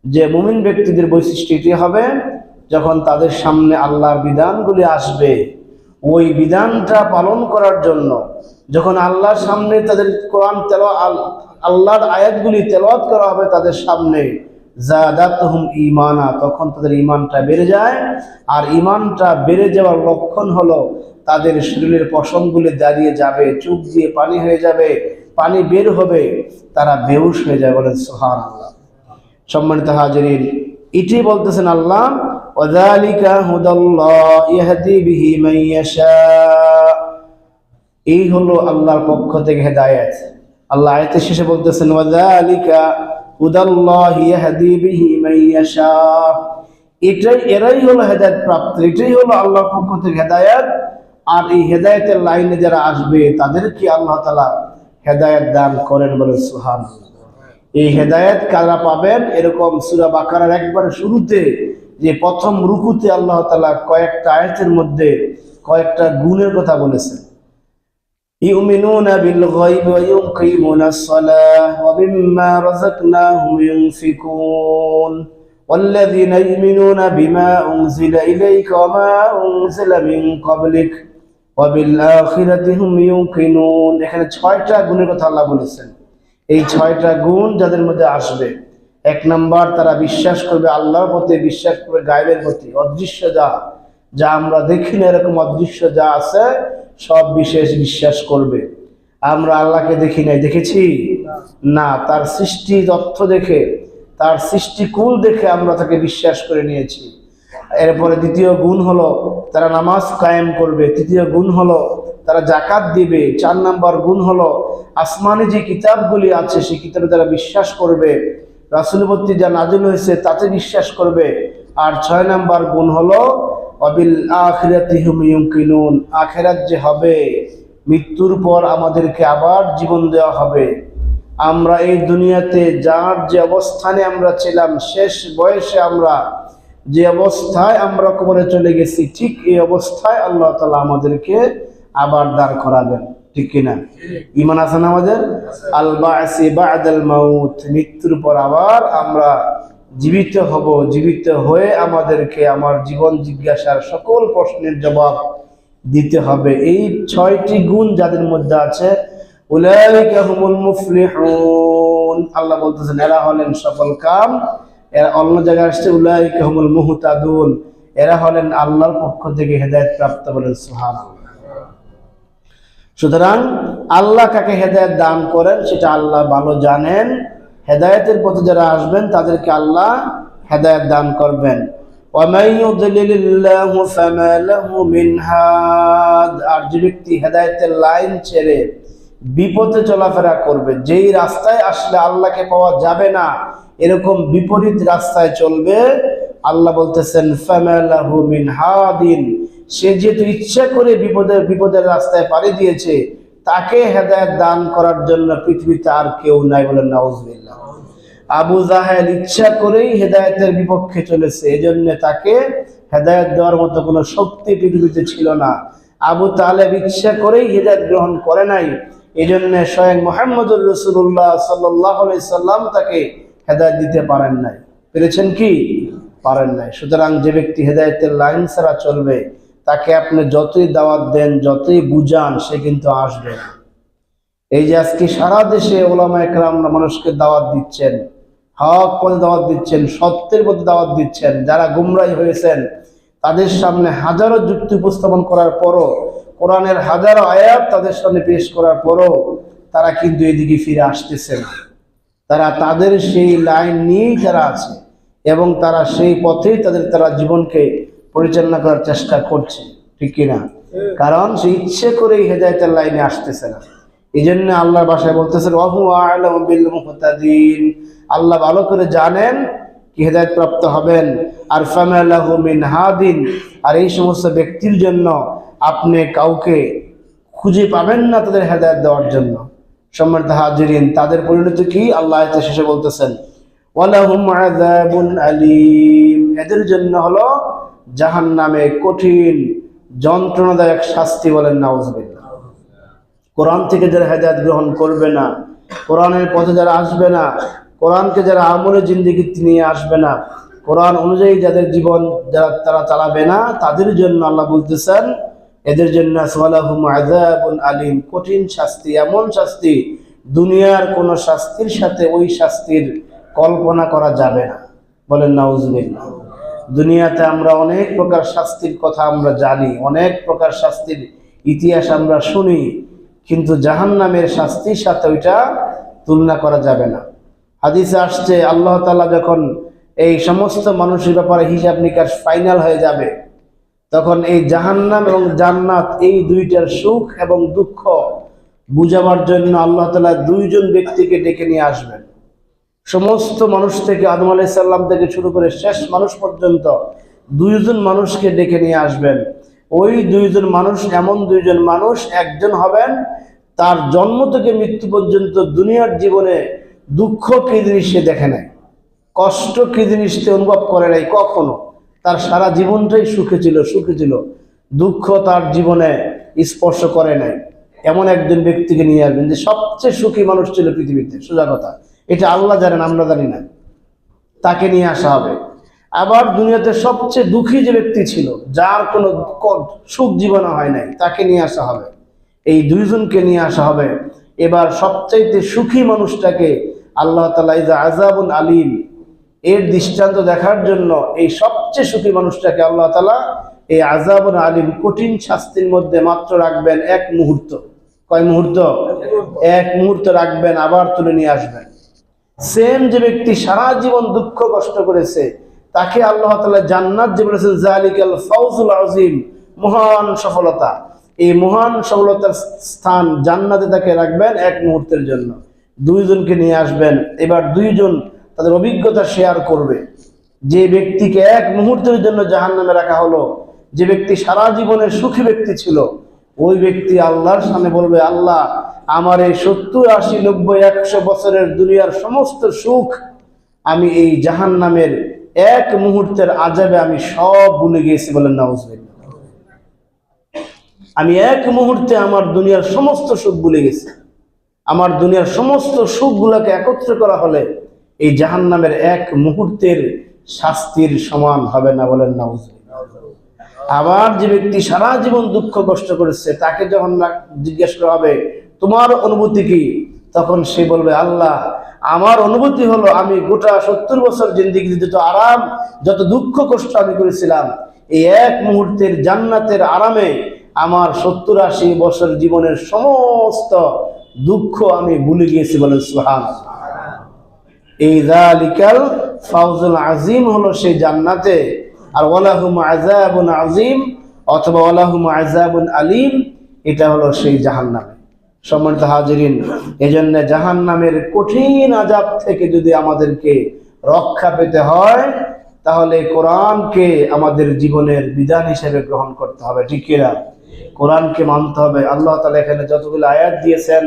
Speaker 1: যে মুমিন ব্যক্তিদের বৈশিষ্ট্য এটি হবে, যখন তাদের সামনে আল্লাহর বিধানগুলি আসবে ওই বিধানটা পালন করার জন্য, যখন আল্লাহর সামনে তাদের কোরআন আল্লাহর আয়াতগুলি তেলাওয়াত করা হবে তাদের সামনে, যাদাতুহুম ঈমানা, তখন তাদের ঈমানটা বেড়ে যায়। আর ঈমানটা বেড়ে যাওয়ার লক্ষণ হলো তাদের শরীরের পশমগুলি দাঁড়িয়ে যাবে, চোখ দিয়ে পানি হয়ে যাবে, পানি বের হবে, তারা বেহুশ হয়ে যায়। বলেন সুবহানাল্লাহ। সম্মানিত হাজিরিন, এটি বলতেছেন আল্লাহ ওয়াযালিকা হুদাল্লাহ ইয়াহদি বিহি মান ইয়াশা, এই হলো আল্লাহর পক্ষ থেকে হেদায়েত। আল্লাহ আয়াতের শেষে বলতেছেন ওয়াযালিকা হুদাল্লাহ ইয়াহদি বিহি মান ইয়াশা, এরাই হলো হেদায়েত প্রাপ্ত, এটাই হলো আল্লাহর পক্ষ থেকে হেদায়েত। আর এই হেদায়েতের লাইনে যারা আসবে তাদেরকে আল্লাহ তাআলা হেদায়েত দান করেন। বলে সুবহানাল্লাহ। এই হেদায়েত কারা পাবেন? এরকম সূরা বাকারার একবারে শুরুতে যে প্রথম রুকুতে আল্লাহ তাআলা কয়েকটা আয়াতের মধ্যে কয়েকটা গুণের কথা বলেছেন। ইউমিনুনা বিল গায়বি ওয়া ইউকিমুনাস সালাহ ওয়া মিম্মা রাযাকনাহুম ইউনফিকুন ওয়াল্লাযীনা ইউমিনুনা বিমা উনজিলা ইলাইকা ওয়া মা উনজিলা মিন ক্বাবলিক ওয়া বিল আখিরাতি হুম ইউকিনুন। এখানে 6টা গুণের কথা আল্লাহ বলেছেন। এই 6টা গুণ যাদের মধ্যে আসবে, 1 নাম্বার তারা বিশ্বাস করবে আল্লাহর প্রতি, বিশ্বাস করবে গায়বের প্রতি, অদৃশ্য যা আমরা দেখি না এরকম অদৃশ্য যা আছে সব বিশেষ বিশ্বাস করবে। আমরা আল্লাহকে দেখি নাই, দেখেছি না, তার সৃষ্টি তথ্য দেখে, তার সৃষ্টিকুল দেখে আমরা তাকে বিশ্বাস করে নিয়েছি। এরপরে দ্বিতীয় গুণ হলো তারা নামাজ কায়েম করবে, তৃতীয় গুণ হলো তারা যাকাত দিবে, 4 নাম্বার গুণ হলো আসমানি যে কিতাবগুলি আছে সেই কিতাবে তারা বিশ্বাস করবে, রাসূলের প্রতি যা নাযিল হয়েছে তাতে বিশ্বাস করবে। আর 6 নাম্বার গুণ হলো ওয়াবিল আখিরাতি হুম ইউকিনুন, আখিরাত যে হবে, মৃত্যুর পর আমাদেরকে আবার জীবন দেওয়া হবে। আমরা এই দুনিয়াতে যার যে অবস্থানে আমরা ছিলাম, শেষ বয়সে আমরা যে অবস্থায় আমরা কবরে চলে গেছি, ঠিক এই অবস্থায় আল্লাহ তাআলা আমাদেরকে আবার দাঁড় করাবেন, ঠিক কিনা? ঈমান আছে না আমাদের? আল বা'সি বা'দাল মাউত, মৃত্যুর পর আবার আমরা জীবিত হব, জীবিত হয়ে আমাদেরকে আমার জীবন জিজ্ঞাসার সকল প্রশ্নের জবাব দিতে হবে। এই 6টি গুণ যাদের মধ্যে আছে উলাইকা হুমুল মুফলিহুন, আল্লাহ বলতেছেন এরা হলেন সফল কাম। এরা অন্য জায়গায় আসছে উলাইকা হুমুল মুহতাদুন, এরা হলেন আল্লাহর পক্ষ থেকে হেদায়েত প্রাপ্ত। বলেন সুবহানাল্লাহ। সুতরাং আল্লাহ কাকে হেদায়েত দান করেন সেটা আল্লাহ ভালো জানেন। হেদায়েতের পথে যারা আসবেন তাদেরকে আল্লাহ হেদায়েত দান করবেন। ওয়া মান ইউদ্লিলিল্লাহু ফামা লাহু মিন হাদ, আর যে ব্যক্তি হেদায়েতের লাইন ছেড়ে বিপথে চলাফেরা করবে, যেই রাস্তায় আসলে আল্লাহকে পাওয়া যাবে না এরকম বিপরীত রাস্তায় চলবে, আল্লাহ বলতেছেন ফামা লাহু মিন হাদিন, সে যেহেতু ইচ্ছা করে বিপদের রাস্তায় পাড়ি দিয়েছে, তাকে হেদায়েত দান করার জন্য পৃথিবীতে আর কেউ নাই। বলেন নাউজুবিল্লাহ। আবু জাহেল ইচ্ছা করেই হেদায়েতের বিপক্ষে চলেছে, এজন্য তাকে হেদায়েত দেওয়ার মতো কোনো শক্তি পৃথিবীতে ছিল না। আবু তালেব ইচ্ছা করেই হেদায়েত গ্রহণ করে নাই, এজন্য স্বয়ং মুহাম্মদুর রাসূলুল্লাহ সাল্লাল্লাহু আলাইহি সাল্লাম তাকে হেদায়েত দিতে পারেন নাই। পেরেছেন কি? পারেন নাই। সুতরাং যে ব্যক্তি হেদায়েতের লাইন ছাড়া চলবে, তাকে আপনি যতই দাওয়াত দেন, যতই বুঝান, সে কিন্তু আসবে না। এই যে আজকে সারা দেশে ওলামায়ে কেরামরা মানুষকে দাওয়াত দিচ্ছেন, হক পথে দাওয়াত দিচ্ছেন, সত্যের পথে দাওয়াত দিচ্ছেন, যারা গুমরাহী হয়েছেন তাদের সামনে হাজারো যুক্তি উপস্থাপন করার পরও, কোরআনের হাজারো আয়াত তাদের সামনে পেশ করার পরও তারা কিন্তু এদিকে ফিরে আসতেছে না। তারা তাদের সেই লাইন নিয়েই তারা আছে এবং তারা সেই পথেই তারা জীবনকে পরিচালনা করার চেষ্টা করছে, ঠিক কিনা? কারণ সে ইচ্ছে করেই হেদায়েতের লাইনে আসতেছে না। এই জন্য আল্লাহর ভাষায় বলতেছেন ওয়াহু আ'লামু বিল মুহতাদিন, আল্লাহ ভালো করে জানেন কি হেদায়েত প্রাপ্ত হবেন। আর ফামা লাহু মিন হাদিন, আর এই সমস্ত ব্যক্তির জন্য আপনি কাউকে খুঁজে পাবেন না তাদের হেদায়েত দেওয়ার জন্য। সম্মানিত হাজিরিন, তাদের পরিণতি কি? আল্লাহ আয়াতে শেষে বলতেছেন ওয়ালাহুম আযাবুন আলীম, এদের জন্য হলো জাহান্নামে কঠিন যন্ত্রণাদায়ক শাস্তি। বলেন নাউযুবিল্লাহ। কোরআন থেকে যারা হেদায়েত গ্রহণ করবে না, কোরআনের পথে যারা আসবে না, কোরআনকে যারা আমলে জিন্দেগিতে নিয়ে আসবে না, কোরআন অনুযায়ী যাদের জীবন যারা তারা চালাবে না, তাদের জন্য আল্লাহ বলতেছেন এদের জন্য ওয়ালাহুম আযাবুন আলীম, কঠিন শাস্তি, এমন শাস্তি দুনিয়ার কোন শাস্তির সাথে ওই শাস্তির কল্পনা করা যাবে না। বলেন নাউযুবিল্লাহ। দুনিয়াতে আমরা অনেক প্রকার শাস্তির কথা আমরা জানি, অনেক প্রকার শাস্তির ইতিহাস আমরা শুনি, কিন্তু জাহান্নামের শাস্তির সাথে ওইটা তুলনা করা যাবে না। হাদিসে আসছে আল্লাহ তাআলা যখন এই সমস্ত মানুষের ব্যাপারে হিসাব নিকাশ ফাইনাল হয়ে যাবে, তখন এই জাহান্নাম এবং জান্নাত এই দুইটার সুখ এবং দুঃখ বুঝাবার জন্য আল্লাহ তাআলা দুইজন ব্যক্তিকে ডেকে নিয়ে আসবেন। সমস্ত মানুষ থেকে আদম আলাইহিস সালাম থেকে শুরু করে শেষ মানুষ পর্যন্ত দুইজন মানুষকে ডেকে নিয়ে আসবেন। ওই দুইজন মানুষ এমন দুইজন মানুষ, একজন হবেন তার জন্ম থেকে মৃত্যু পর্যন্ত দুনিয়ার জীবনে দুঃখ কি জিনিস সে দেখে নাই, কষ্ট কি জিনিস সে অনুভব করে নাই কখনো, তার সারা জীবনটাই সুখে ছিল, দুঃখ তার জীবনে স্পর্শ করে নাই। এমন একজন ব্যক্তিকে নিয়ে আসবেন যে সবচেয়ে সুখী মানুষ ছিল পৃথিবীতে, সোজা কথা, এটা আল্লাহ জানেন, আমরা জানি না। তাকে নিয়ে আসা হবে। আবার দুনিয়াতে সবচেয়ে দুঃখী যে ব্যক্তি ছিল, যার কোনো সুখ জীবনে হয় নাই, তাকে নিয়ে আসা হবে। এই দুইজনকে নিয়ে আসা হবে। এবার সবচাইতে সুখী মানুষটাকে আল্লাহ তাআলা ইজা আযাবুন আলীম এর দৃষ্টান্ত দেখার জন্য এই সবচেয়ে সুখী মানুষটাকে আল্লাহ তাআলা এই আযাবুন আলীম কঠিন শাস্তির মধ্যে মাত্র রাখবেন এক মুহূর্ত। কয় মুহূর্ত? এক মুহূর্ত রাখবেন, আবার তুলে নিয়ে আসবেন। সেম যে ব্যক্তি সারা জীবন দুঃখ কষ্ট করেছে, তাকে আল্লাহ তাআলা জান্নাত যে বলেছেন যালিকাল ফাওজুল আযীম, মহান সফলতা, এই মহান সফলতার স্থান জান্নাতে তাকে রাখবেন এক মুহূর্তের জন্য। দুইজনকে নিয়ে আসবেন। এবার দুইজন তাদের অভিজ্ঞতা শেয়ার করবে। যে ব্যক্তিকে এক মুহূর্তের জন্য জাহান্নামে রাখা হলো, যে ব্যক্তি সারা জীবনের সুখী ব্যক্তি ছিল, ওই ব্যক্তি আল্লাহর সামনে বলবে আল্লাহ আমার এই 70, 80, 90, 100 বছরের দুনিয়ার সমস্ত সুখ আমি এই জাহান্নামের এক মুহূর্তের আযাবে আমি সব ভুলে গিয়েছি। বলেন নাউযুবিল্লাহ। আমি এক মুহূর্তে আমার দুনিয়ার সমস্ত সুখ ভুলে গেছি। আমার দুনিয়ার সমস্ত সুখগুলোকে একত্র করা হলে এই জাহান্নামের এক মুহূর্তের শাস্তির সমান হবে না। বলেন নাউযুবিল্লাহ। আবার যে ব্যক্তি সারা জীবন দুঃখ কষ্ট করেছে, তাকে যখন জিজ্ঞেস করা হবে তোমার অনুভূতি কি, তখন সে বলবে আল্লাহ আমার অনুভূতি হলো আমি গোটা 70 বছর জিন্দেগি যত আরাম যত দুঃখ কষ্ট আমি করেছিলাম, এই এক মুহূর্তের জান্নাতের আরামে আমার 70-80 বছর জীবনের সমস্ত দুঃখ আমি ভুলে গিয়েছি। বলেন সুবহানাল্লাহ। এই যালিকাল ফাওজুল আযীম হলো সেই জান্নাতে। আর ওয়ালাহুম আযাবুন আযীম অথবা ওয়ালাহুম আযাবুন আলীম, এটা হলো সেই জাহান্নামে। সম্মানিত হাজিরিন, এজন্য জাহান্নামের কঠিন আযাব থেকে যদি আমাদেরকে রক্ষা পেতে হয়, তাহলে কোরআনকে আমাদের জীবনের বিধান হিসেবে গ্রহণ করতে হবে, ঠিক কিনা? কোরআনকে মানতে হবে। আল্লাহ তাআলা এখানে যতগুলো আয়াত দিয়েছেন,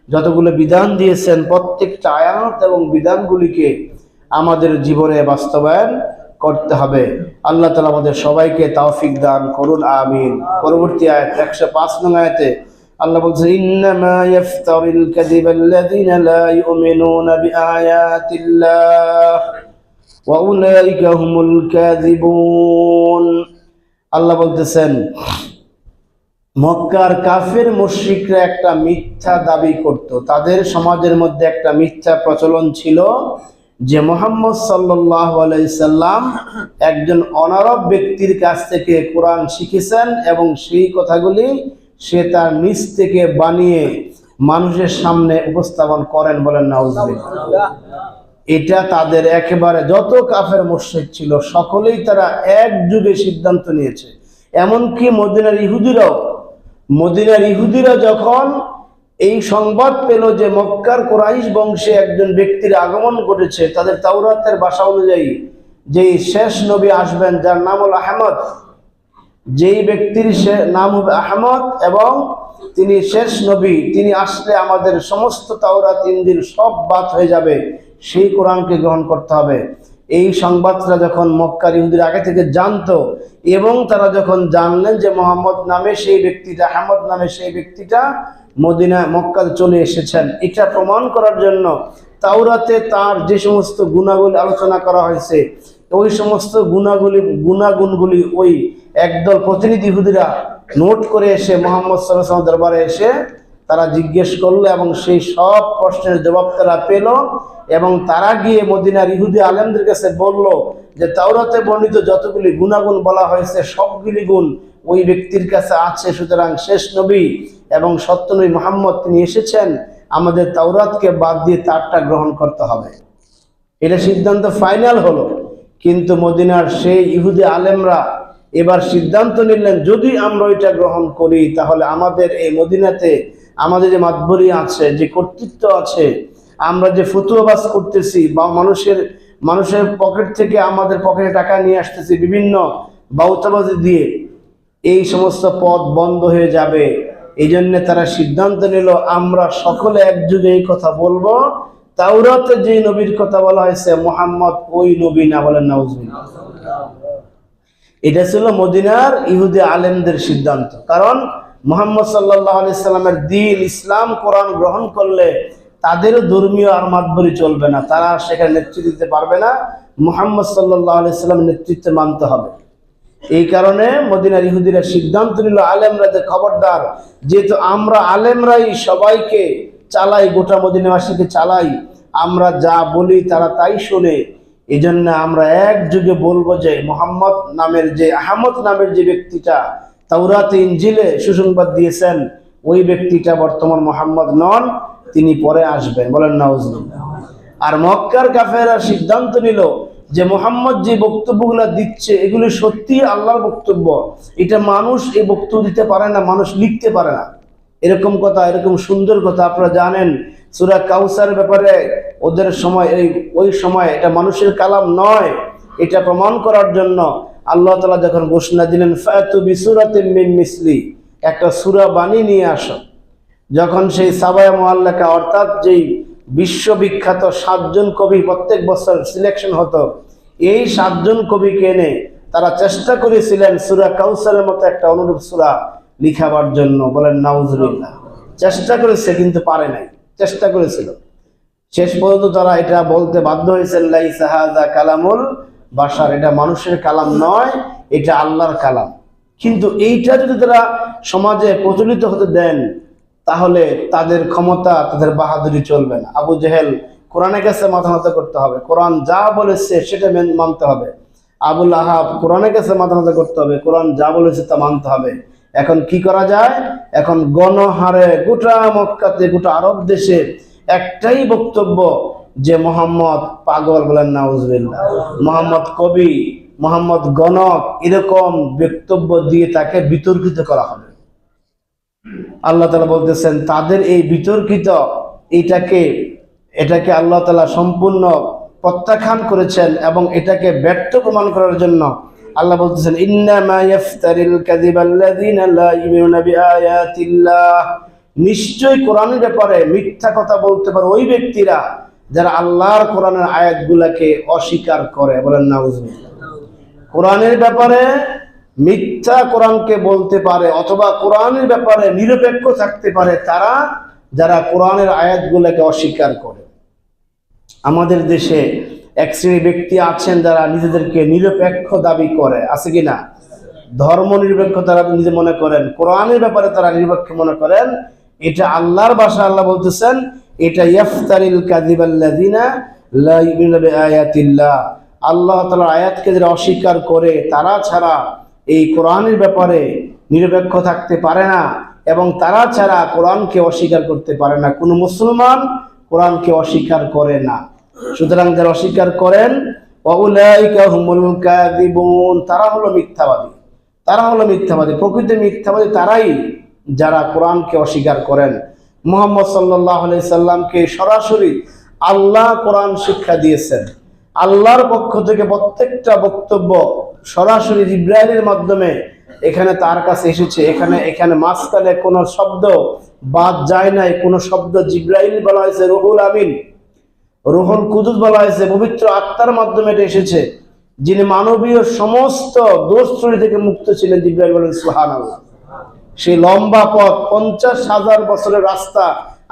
Speaker 1: যতগুলো বিধান দিয়েছেন, প্রত্যেকটা আয়াত এবং বিধানগুলিকে আমাদের জীবনে বাস্তবায়ন করতে হবে। আল্লাহ তাআলা আমাদের সবাইকে তৌফিক দান করুন, আমিন। পরবর্তী আয়াত 105 নং আয়াতে আল্লাহ বলছেন ইন্নামা ইফতারিল কাযিবাল্লাযীনা লা ইউমিনুনা বিআয়াতিল্লাহ ওয়া উলাইকা হুমুল কাযিবুন। আল্লাহ বলতেছেন মক্কার কাফের মুশরিকরা একটা মিথ্যা দাবি করত, তাদের সমাজের মধ্যে একটা মিথ্যা প্রচলন ছিল যে মুহাম্মদ সাল্লাল্লাহু আলাইহি সাল্লাম একজন অনারব ব্যক্তির কাছ থেকে কোরআন শিখেছেন এবং সেই কথাগুলি সে তার নিজ থেকে বানিয়ে মানুষের সামনে উপস্থাপন করেন। বলেন নাউজুবিল্লাহ। এটা তাদের একেবারে যত কাফের মুশরিক ছিল সকলেই তারা এক যুগে সিদ্ধান্ত নিয়েছে। এমনকি মদিনার ইহুদিরা যখন এই সংবাদ পেল যে মক্কার কুরাইশ বংশে একজন ব্যক্তির আগমন ঘটেছে, তাদের তাওরাতের ভাষা অনুযায়ী যেই শেষ নবী আসবেন যার নাম হল আহমদ, যেই ব্যক্তির নাম হবে আহমদ এবং তিনি শেষ নবী, তিনি আসলে আমাদের সমস্ত তাওরাত ইনজিল সব বাদ হয়ে যাবে, সেই কোরআনকে গ্রহণ করতে হবে। এই সংবাদটা যখন মক্কার ইহুদিরা আগে থেকে জানতো এবং তারা যখন জানলেন যে মোহাম্মদ নামে সেই ব্যক্তিটা, আহমদ নামে সেই ব্যক্তিটা মক্কায় চলে এসেছেন, এটা প্রমাণ করার জন্য তাওরাতে তার যে সমস্ত গুণাগুলি আলোচনা করা হয়েছে ওই সমস্ত গুণাগুণগুলি ওই একদল প্রতিনিধি ইহুদিরা নোট করে এসে মুহাম্মদ সাল্লাল্লাহু আলাইহি ওয়াসাল্লাম দরবারে এসে তারা জিজ্ঞেস করলো এবং সেই সব প্রশ্নের জবাব তারা পেল এবং তারা গিয়ে মদিনার ইহুদি আলেমদের কাছে বলল যে তাওরাতে বর্ণিত যতগুলি গুণাগুণ বলা হয়েছে সবগুলি গুণ ওই ব্যক্তির কাছে আছে, সুতরাং শেষ নবী এবং সত্য নবী মুহাম্মদ তিনি এসেছেন, আমাদের তাওরাতকে বাদ দিয়ে তারটা গ্রহণ করতে হবে। এটা সিদ্ধান্ত ফাইনাল হলো। কিন্তু মদিনার সেই ইহুদি আলেমরা এবার সিদ্ধান্ত নিলেন যদি আমরা এটা গ্রহণ করি তাহলে আমাদের এই মদিনাতে আমাদের যে মাতবরি আছে, যে কর্তৃত্ব আছে, আমরা যে ফতুয়াবাজ করতেছি বা মানুষের পকেট থেকে আমাদের পকেটে টাকা নিয়ে আসতেছি বিভিন্ন বাউতাবাজি দিয়ে, এই সমস্ত পথ বন্ধ হয়ে যাবে। এই জন্য তারা সিদ্ধান্ত নিল আমরা সকলে একযোগে এই কথা বলবো, তাওরাতে যে নবীর কথা বলা হয়েছে মুহাম্মদ ওই নবী না। বলেন নাউজুবিল্লাহ। এটা ছিল মদিনার ইহুদি আলেমদের সিদ্ধান্ত। কারণ মুহাম্মদ সাল্লাল্লাহু আলাইহি সাল্লামের দ্বীন ইসলাম কোরআন গ্রহণ করলে তাদেরও ধর্মীয় আর মাতবরি চলবে না, তারা সেখানে নেতৃত্ব দিতে পারবে না, মুহাম্মদ সাল্লাল্লাহু আলাইহি সাল্লামের নেতৃত্বে মানতে হবে। এই কারণে মদিনার ইহুদিরা সিদ্ধান্ত নিল আলেমরা যে খবরদার, যেহেতু আমরা আলেমরাই সবাইকে চালাই, গোটা মদিনাবাসীকে চালাই, আমরা যা বলি তারা তাই শোনে, এই জন্য আমরা একযোগে বলবো যে মুহাম্মদ নামের যে আহমদ নামের যে ব্যক্তিটা তাওরাতে ইনজিলে সুসংবাদ দিয়েছেন ওই ব্যক্তিটা বর্তমান মুহাম্মদ নন, তিনি পরে আসবেন। বলেন নাউজুবিল্লাহ। আর মক্কার কাফেররা সিদ্ধান্ত নিল যে মুহাম্মদ যে বক্তব্যগুলো দিচ্ছে এগুলি সত্যি আল্লাহর বক্তব্য, এটা মানুষ এই বক্তব্য দিতে পারে না, মানুষ লিখতে পারে না। এরকম কথা, এরকম সুন্দর কথা আপনারা জানেন সূরা কাউসারের ব্যাপারে ওদের সময় ওই সময় এটা মানুষের কালাম নয়, এটা প্রমাণ করার জন্য আল্লাহ তাআলা যখন ঘোষণা দিলেন ফাতু বিসূরাতিন মিন মিসলি, একটা সূরা বানিয়ে নিয়ে আসো। যখন সেই সাবায়া মুআল্লাকা অর্থাৎ যেই বিশ্ববিখ্যাত 7 জন কবি প্রত্যেক বছর সিলেকশন হতো, এই 7 জন কবিকে এনে তারা চেষ্টা করেছিলেন সূরা কাউসারের মতো একটা অনুরূপ সূরা লিখাবার জন্য। বলেন নাউজুবিল্লাহ। চেষ্টা করেছে কিন্তু পারে নাই, চেষ্টা করেছিল, শেষ পর্যন্ত তারা এটা বলতে বাধ্য হয়েছেন লাইসা হাযা কালামুল বাশার, এটা মানুষের কালাম নয়, এটা আল্লাহর কালাম। কিন্তু এইটা যদি তারা সমাজে প্রচলিত হতে দেন তাহলে তাদের ক্ষমতা, তাদের বাহাদুরি চলবে না। আবু জেহেল কোরআনের কাছে মাথা নত করতে হবে, কোরআন যা বলেছে সেটা মানতে হবে। আবুল আহাব কোরআনের কাছে মাথা নত করতে হবে, কোরআন যা বলেছে তা মানতে হবে। এখন কি করা যায়? এখন গণহারে গোটা মক্কাতে, গোটা আরব দেশে একটাই বক্তব্য যে মোহাম্মদ পাগল। বলেন নাউজুবিল্লাহ। মোহাম্মদ কবি, মোহাম্মদ গণক, এরকম বক্তব্য দিয়ে তাকে বিতর্কিত করা হবে। আল্লাহ তাআলা বলতেছেন তাদের এই বিতর্কিত এটাকে আল্লাহ তাআলা সম্পূর্ণ প্রত্যাখ্যান করেছেন এবং এটাকে ব্যর্থ প্রমাণ করার জন্য আল্লাহ বলতেছেন ইন্নামা ইফতারিল কাযিবাল্লাযীনা লা ইউমিনুনা বিআয়াতিল্লাহ, নিশ্চয় কোরআনের ব্যাপারে মিথ্যা কথা বলতে পারে ওই ব্যক্তিরা যারা আল্লাহর কোরআনের আয়াতগুলোকে অস্বীকার করে। বলেন নাউজুবিল্লাহ। কোরআনের ব্যাপারে মিথ্যা কোরআনকে বলতে পারে অথবা কোরআনের ব্যাপারে নিরপেক্ষ থাকতে পারে তারা, যারা কোরআনের আয়াতগুলোকে অস্বীকার করে। আমাদের দেশে এক শ্রেণী ব্যক্তি আছেন যারা নিজেদেরকে নিরপেক্ষ দাবি করে, আছে কিনা? ধর্ম নিরপেক্ষ তারা নিজে মনে করেন, কোরআনের ব্যাপারে তারা নিরপেক্ষ মনে করেন। এটা আল্লাহর ভাষা। আল্লাহ বলতেছেন এটা ইফতারিল কাযিবাল্লাযিনা লা ইউমিনুনা বিআয়াতিল্লাহ। আল্লাহ তাআলার আয়াতকে যারা অস্বীকার করে তারা ছাড়া এই কোরআনের ব্যাপারে নিরপেক্ষ থাকতে পারে না, এবং তারা ছাড়া কোরআনকে অস্বীকার করতে পারে না। কোনো মুসলমান কোরআনকে অস্বীকার করে না। সুতরাং যারা অস্বীকার করেন ওয়াউলাইকা হুমুল কাযিবুন, তারা হলো মিথ্যাবাদী। তারা হলো মিথ্যাবাদী, প্রকৃত মিথ্যাবাদী তারাই যারা কোরআনকে অস্বীকার করেন। মুহাম্মদ সাল্লাল্লাহু আলাইহি সাল্লামকে সরাসরি আল্লাহ কোরআন শিক্ষা দিয়েছেন। আল্লাহর পক্ষ থেকে প্রত্যেকটা বক্তব্য সরাসরি জিবরাইলের মাধ্যমে এখানে তার কাছে এসেছে। এখানে মাঝখানে কোনো শব্দ বাদ যায় নাই। কোনো শব্দ জিবরাইল বলা হয়েছে, রুহুল আমিন, রুহুল কুদুস বলা হয়েছে, পবিত্র আত্মার মাধ্যমে এটা এসেছে, যিনি মানবীয় সমস্ত দোষ ত্রুটি থেকে মুক্ত ছিলেন। জিবরাইল বলেন সুবহানাল্লাহ। সেই লম্বা পথ, 50,000 বছরের রাস্তা,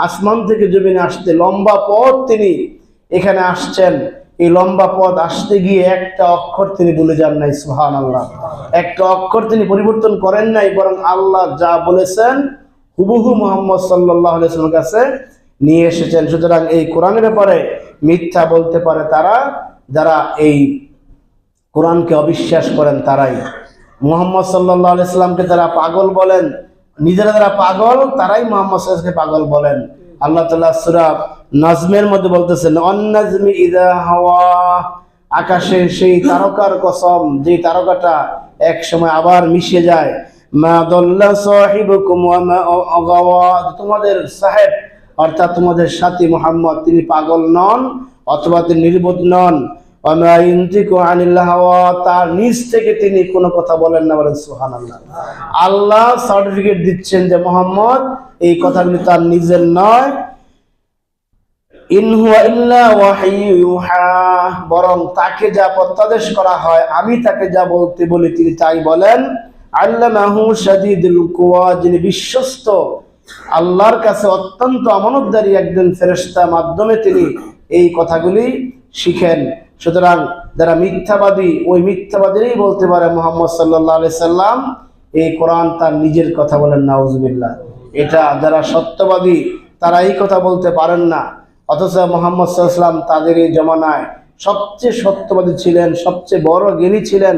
Speaker 1: আসমান থেকে জমিনে আসতে লম্বা পথ তিনি এখানে আসছেন। এই লম্বা পথ আসতে গিয়ে একটা অক্ষর তিনি ভুলে যান নাই। সুবহানাল্লাহ। একটা অক্ষর তিনি পরিবর্তন করেন নাই, বরং আল্লাহ যা বলেছেন হুবহু মুহাম্মদ সাল্লাল্লাহু আলাইহি ওয়াসাল্লামের কাছে নিয়ে এসেছেন। সুতরাং এই কোরআনের ব্যাপারে মিথ্যা বলতে পারে তারা, যারা এই কোরআনকে অবিশ্বাস করেন তারাই। মুহাম্মদ সাল্লাল্লাহু আলাইহি সাল্লামকে যারা পাগল বলেন, নিজেরা যারা পাগল তারাই মুহাম্মদ সাল্লাল্লাহু আলাইহি ওয়াসাল্লামকে পাগল বলেন। আল্লাহ তাআলা সূরা নাজমের মধ্যে বলতেছেন অন-নাজমি ইযা হাওয়া, আকাশের সেই তারকার কসম যে তারকাটা এক সময় আবার মিশে যায়। মা দাল্লা সাহিবুকুম ওয়া মা গাওয়া, তোমাদের সাহেব অর্থাৎ তোমাদের সাথী মুহাম্মদ তিনি পাগল নন অথবা তিনি নির্বোধ নন। ওয়া মা ইয়ানতিকু আনিল হাওয়া, তার নিজ থেকে তিনি কোনো কথা বলেন না। বলেন সুবহানাল্লাহ। আল্লাহ সার্টিফিকেট দিচ্ছেন যে মুহাম্মদ এই কথাগুলি তার নিজের নয়। ইন হুয়া ইল্লা ওয়াহয়ু ইউহা, বরং তাকে যা প্রত্যাদেশ করা হয়, আমি তাকে যা বলতে বলি তিনি তাই বলেন। আল্লামাহু শাদীদুল কুওয়া, যিনি বিশ্বস্ত আল্লাহর কাছে অত্যন্ত আমানতদারী একজন ফেরেশতা, মাধ্যমে তিনি এই কথাগুলি শিখেন। সুতরাং যারা মিথ্যাবাদী, ওই মিথ্যাবাদীরাই বলতে পারে মুহাম্মদ সাল্লাল্লাহু আলাইহি সাল্লাম এই কোরআন তার নিজের কথা। বলেন নাউজুবিল্লাহ। এটা যারা সত্যবাদী তারা এই কথা বলতে পারেন না। অথচ মুহাম্মদ সাল্লাল্লাহু আলাইহি সাল্লাম তাদের এই জমানায় সবচেয়ে সত্যবাদী ছিলেন, সবচেয়ে বড় জ্ঞানী ছিলেন,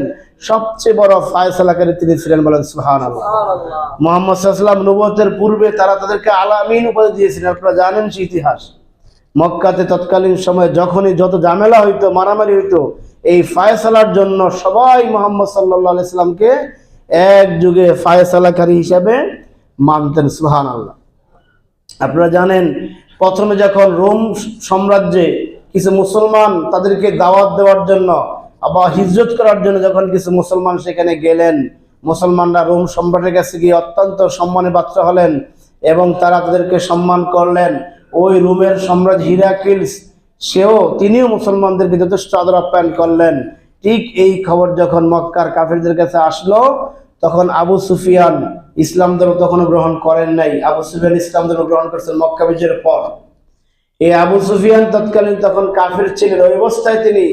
Speaker 1: সবচেয়ে বড় ফায়সালাকারী তিনি ছিলেন। বলেন সুবহানাল্লাহ। মুহাম্মদ সাল্লাল্লাহু আলাইহি সাল্লাম নবুয়তের পূর্বে তারা তাদেরকে আলামিন উপাধি দিয়েছিলেন। আপনারা জানেন সেই ইতিহাস। মক্কাতে তৎকালীন সময়ে যখনই যত ঝামেলা হইতো, মারামারি হইতো, এই ফায়সালার জন্য সবাই মুহাম্মদ সাল্লাল্লাহু আলাইহি সাল্লামকে এক যুগে ফায়সালাকারী হিসাবে মানতেন। সুবহানাল্লাহ। আপনারা জানেন প্রথমে যখন রোম সাম্রাজ্যে কিছু মুসলমান তাদেরকে দাওয়াত দেওয়ার জন্য বা হিজরত করার জন্য যখন কিছু মুসলমান সেখানে গেলেন, মুসলমানরা রোম সম্রাটের কাছে গিয়ে অত্যন্ত সম্মানের পাত্র হলেন এবং তারা তাদেরকে সম্মান করলেন। ওই রোমের সম্রাট হিরাক্লিস তিনিও মুসলমানদেরকে যথেষ্ট আদর আপ্যায়ন করলেন। ঠিক এই খবর যখন মক্কার কাফিরদের কাছে আসলো, তখন আবু সুফিয়ান ইসলাম ধর্ম তখনও গ্রহণ করেন নাই। আবু সুফিয়ান ইসলাম ধর্ম গ্রহণ করেছেন মক্কা বিজয়ের পর। এই আবু সুফিয়ান তৎকালীন তখন কাফির ছিলেন। ওই অবস্থায় তিনি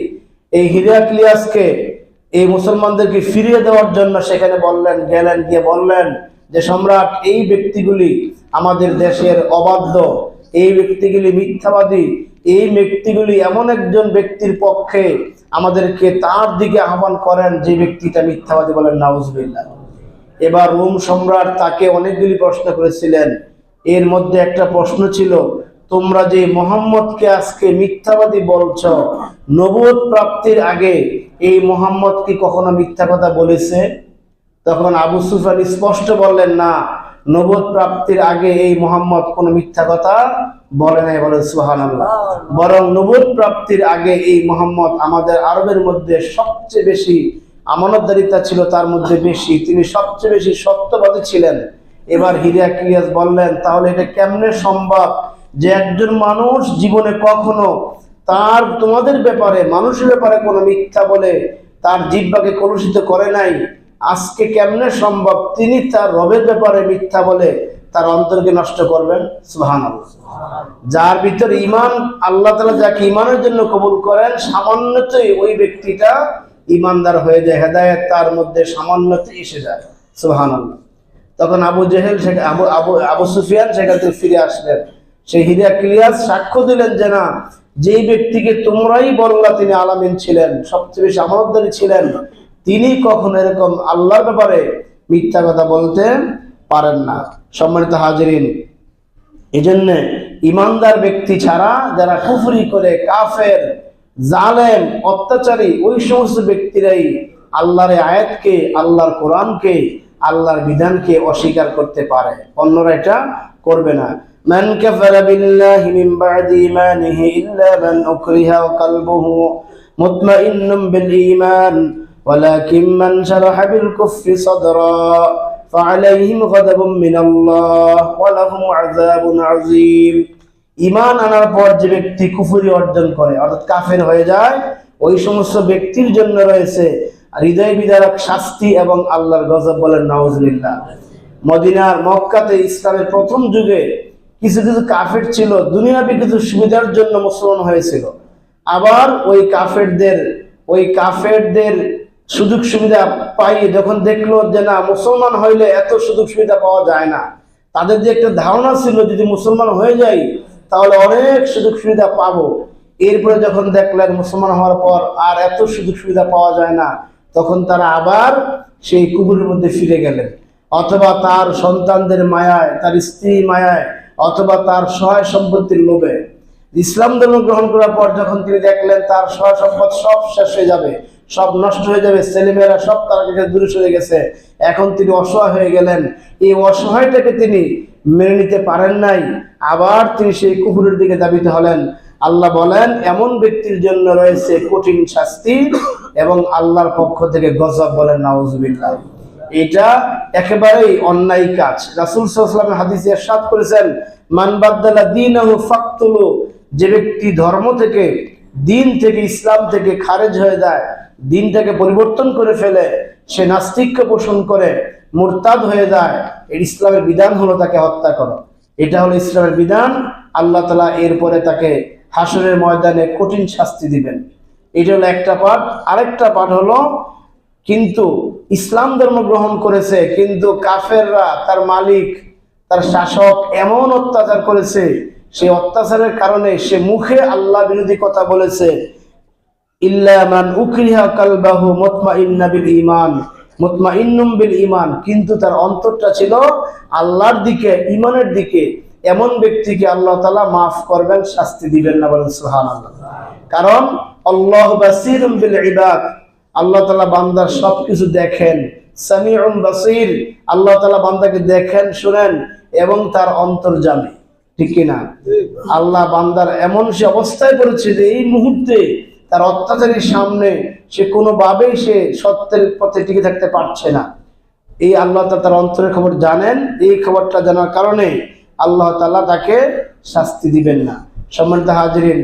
Speaker 1: এই হিরাক্লিয়াসকে এই মুসলমানদেরকে ফিরিয়ে দেওয়ার জন্য সেখানে গিয়ে বললেন যে সম্রাট, এই ব্যক্তিগুলি আমাদের দেশের অবাধ্য, এই ব্যক্তিগুলি মিথ্যাবাদী, এই ব্যক্তিগুলি এমন একজন ব্যক্তির পক্ষে আমাদেরকে তার দিকে আহ্বান করেন যে ব্যক্তিটা মিথ্যাবাদী। বলেন নাউজুবিল্লাহ। এবার রোম সম্রাট তাকে অনেকগুলি প্রশ্ন করেছিলেন। এর মধ্যে একটা প্রশ্ন ছিল, তোমরা যে মুহাম্মদকে আজকে মিথ্যাবাদী বলছো, নবুয়ত প্রাপ্তির আগে এই মুহাম্মদ কি কখনো মিথ্যা কথা বলেছে? তখন আবু সুফিয়ান স্পষ্ট বললেন, না, নবুয়ত প্রাপ্তির আগে এই মুহাম্মদ কোনো মিথ্যা কথা বলে নাই। বলেন সুবহানাল্লাহ। বরং নবুয়ত প্রাপ্তির আগে এই মুহাম্মদ আমাদের আরবের মধ্যে সবচেয়ে বেশি আমানতদারিতা ছিল, তার মধ্যে বেশি তিনি সবচেয়ে বেশি সত্যবাদী ছিলেন। এবার হিরাক্লিয়াস বললেন, তাহলে এটা কেমনে সম্ভব যে একজন মানুষ জীবনে কখনো তোমাদের ব্যাপারে, মানুষের ব্যাপারে কোনো মিথ্যা বলে তার জিহ্বাকে কলুষিত করে নাই? আজকে কেমনে সম্ভব তিনি তার রবের ব্যাপারে মিথ্যা বলে তার অন্তরকে নষ্ট করবেন? সুবহানাল্লাহ। যার ভিতর ঈমান, আল্লাহ তাআলা যাকে ঈমানের জন্য কবুল করেন, সামান্যতই ওই ব্যক্তিটা ঈমানদার হয়ে যায়, হেদায়েত তার মধ্যে সামান্যতই এসে যায়। সুবহানাল্লাহ। তখন আবু জেহেল আবু সুফিয়ান সেখান থেকে ফিরে আসলেন। সেই হিরাক্লিয়াস সাক্ষ্য দিলেন যে না, যেই ব্যক্তিকে তোমরাই বললা তিনি আলামিন ছিলেন, সবচেয়ে বেশি আমলদারি ছিলেন, তিনি কখনো এরকম আল্লাহর ব্যাপারে মিথ্যা কথা বলতে পারেন না। সম্মানিত হাজিরিন, এই জন্য ইমানদার ব্যক্তি ছাড়া যারা কুফরি করে, কাফের, জালেম, অত্যাচারী, ওই সমস্ত ব্যক্তিরাই আল্লাহর আয়াতকে, আল্লাহর কোরআনকে, আল্লাহর বিধানকে অস্বীকার করতে পারে, অন্যরা এটা করবে না। মান কাফারা বিল্লাহি মিন বাদি ঈমানিহি ইল্লা মান উকরিহা ওয়া কলবুহু মুতমাইন্নুম বিল ঈমান ওয়ালাকিন মান শারাহা বিল কুফরি সাদরা ফাআলাইহিম গাদাবুম মিনাল্লাহ ওয়া লাহুম আযাবুন আযীম। ঈমান আনার পর যে ব্যক্তি কুফরি অর্জন করে, অর্থাৎ কাফের হয়ে যায়, ওই সমস্ত ব্যক্তির জন্য রয়েছে হৃদয় বিদারক শাস্তি এবং আল্লাহর গজব। বলেন নাউজুবিল্লাহ। মদিনার, মক্কাতে ইসলামের প্রথম যুগে কিছু কিছু কাফের ছিল, দুনিয়াবি কিছু সুবিধার জন্য মুসলমান হয়েছিল। আবার ওই কাফেরদের সুযোগ সুবিধা পাই যখন দেখলো যে না, মুসলমান হইলে এত সুযোগ সুবিধা পাওয়া যায় না, তাদের যে একটা ধারণা ছিল যদি মুসলমান হয়ে যাই তাহলে অনেক সুযোগ সুবিধা পাবো, এরপরে যখন দেখলেন মুসলমান হওয়ার পর আর এত সুযোগ সুবিধা পাওয়া যায় না, তখন তারা আবার সেই কুফরের মধ্যে ফিরে গেলেন, অথবা তার সন্তানদের মায়ায়, তার স্ত্রী মায়ায়, অথবা তার সহায় সম্পত্তির লোভে। ইসলাম ধর্ম গ্রহণ করার পর যখন তিনি দেখলেন তার সহায় সম্পদ সব শেষ হয়ে যাবে, সব নষ্ট হয়ে যাবে, ছেলেমেয়েরা সব তার কাছে দূরে সরে গেছে, এখন তিনি অসহায় হয়ে গেলেন। এই অসহায়টাকে তিনি মেনে নিতে পারেন নাই, আবার তিনি সেই কুফরের দিকে ধাবিত হলেন। আল্লাহ বলেন এমন ব্যক্তির জন্য রয়েছে কঠিন শাস্তি এবং আল্লাহর পক্ষ থেকে গজব। বলেন নাউজুবিল্লাহ। এটা একেবারেই অন্যায় কাজ। রাসূল সাল্লাল্লাহু আলাইহি ওয়াসাল্লাম হাদিসে ইরশাদ করেছেন, মান বাদদালা দীনাহু ফাকতুলু, যে ব্যক্তি ধর্ম থেকে, দিন থেকে, ইসলাম থেকে খারেজ হয়ে যায়, দিনটাকে পরিবর্তন করে ফেলে, সে নাস্তিক্য পোষণ করে, মুরতাদ হয়ে যায়, এর ইসলামের বিধান হলো তাকে হত্যা করো। এটা হলো ইসলামের বিধান। আল্লাহ তাআলা এরপরে তাকে হাসরের ময়দানে কঠিন শাস্তি দিবেন। এটা হলো একটা পাঠ। আরেকটা পাঠ হলো, কিন্তু ইসলাম ধর্ম গ্রহণ করেছে কিন্তু কাফেররা, তার মালিক, তার শাসক এমন অত্যাচার করেছে, সেই অত্যাচারের কারণে সে মুখে আল্লাহ বিরোধী কথা বলেছে, ইল্লা মান উকরিহা কালবাহু মুতমাইন্না বিল ঈমান মুতমাইন্নুম বিল ঈমান, কিন্তু তার অন্তরটা ছিল আল্লাহর দিকে, ঈমানের দিকে, এমন ব্যক্তিকে আল্লাহ তাআলা মাফ করবেন, শাস্তি দিবেন না। বলেন সুবহানাল্লাহ। কারণ আল্লাহু বাসীরুম বিল ইবাদ, আল্লাহ তাআলা বান্দার সবকিছু দেখেন। সামিউন বাসীর, আল্লাহ তাআলা বান্দাকে দেখেন, শুনেন এবং তার অন্তর্যামী। ঠিক কিনা? আল্লাহ বান্দার এমন সে অবস্থায় পড়েছে যে এই মুহূর্তে তার অত্যাচারের সামনে সে কোনোভাবেই সে সত্যের পথে টিকে থাকতে পারছে না। এই আল্লাহ তার অন্তরের খবর জানেন। এই খবরটা জানার কারণে আল্লাহ তাআলা তাকে শাস্তি দিবেন না। সম্মানিত হাজিরিন,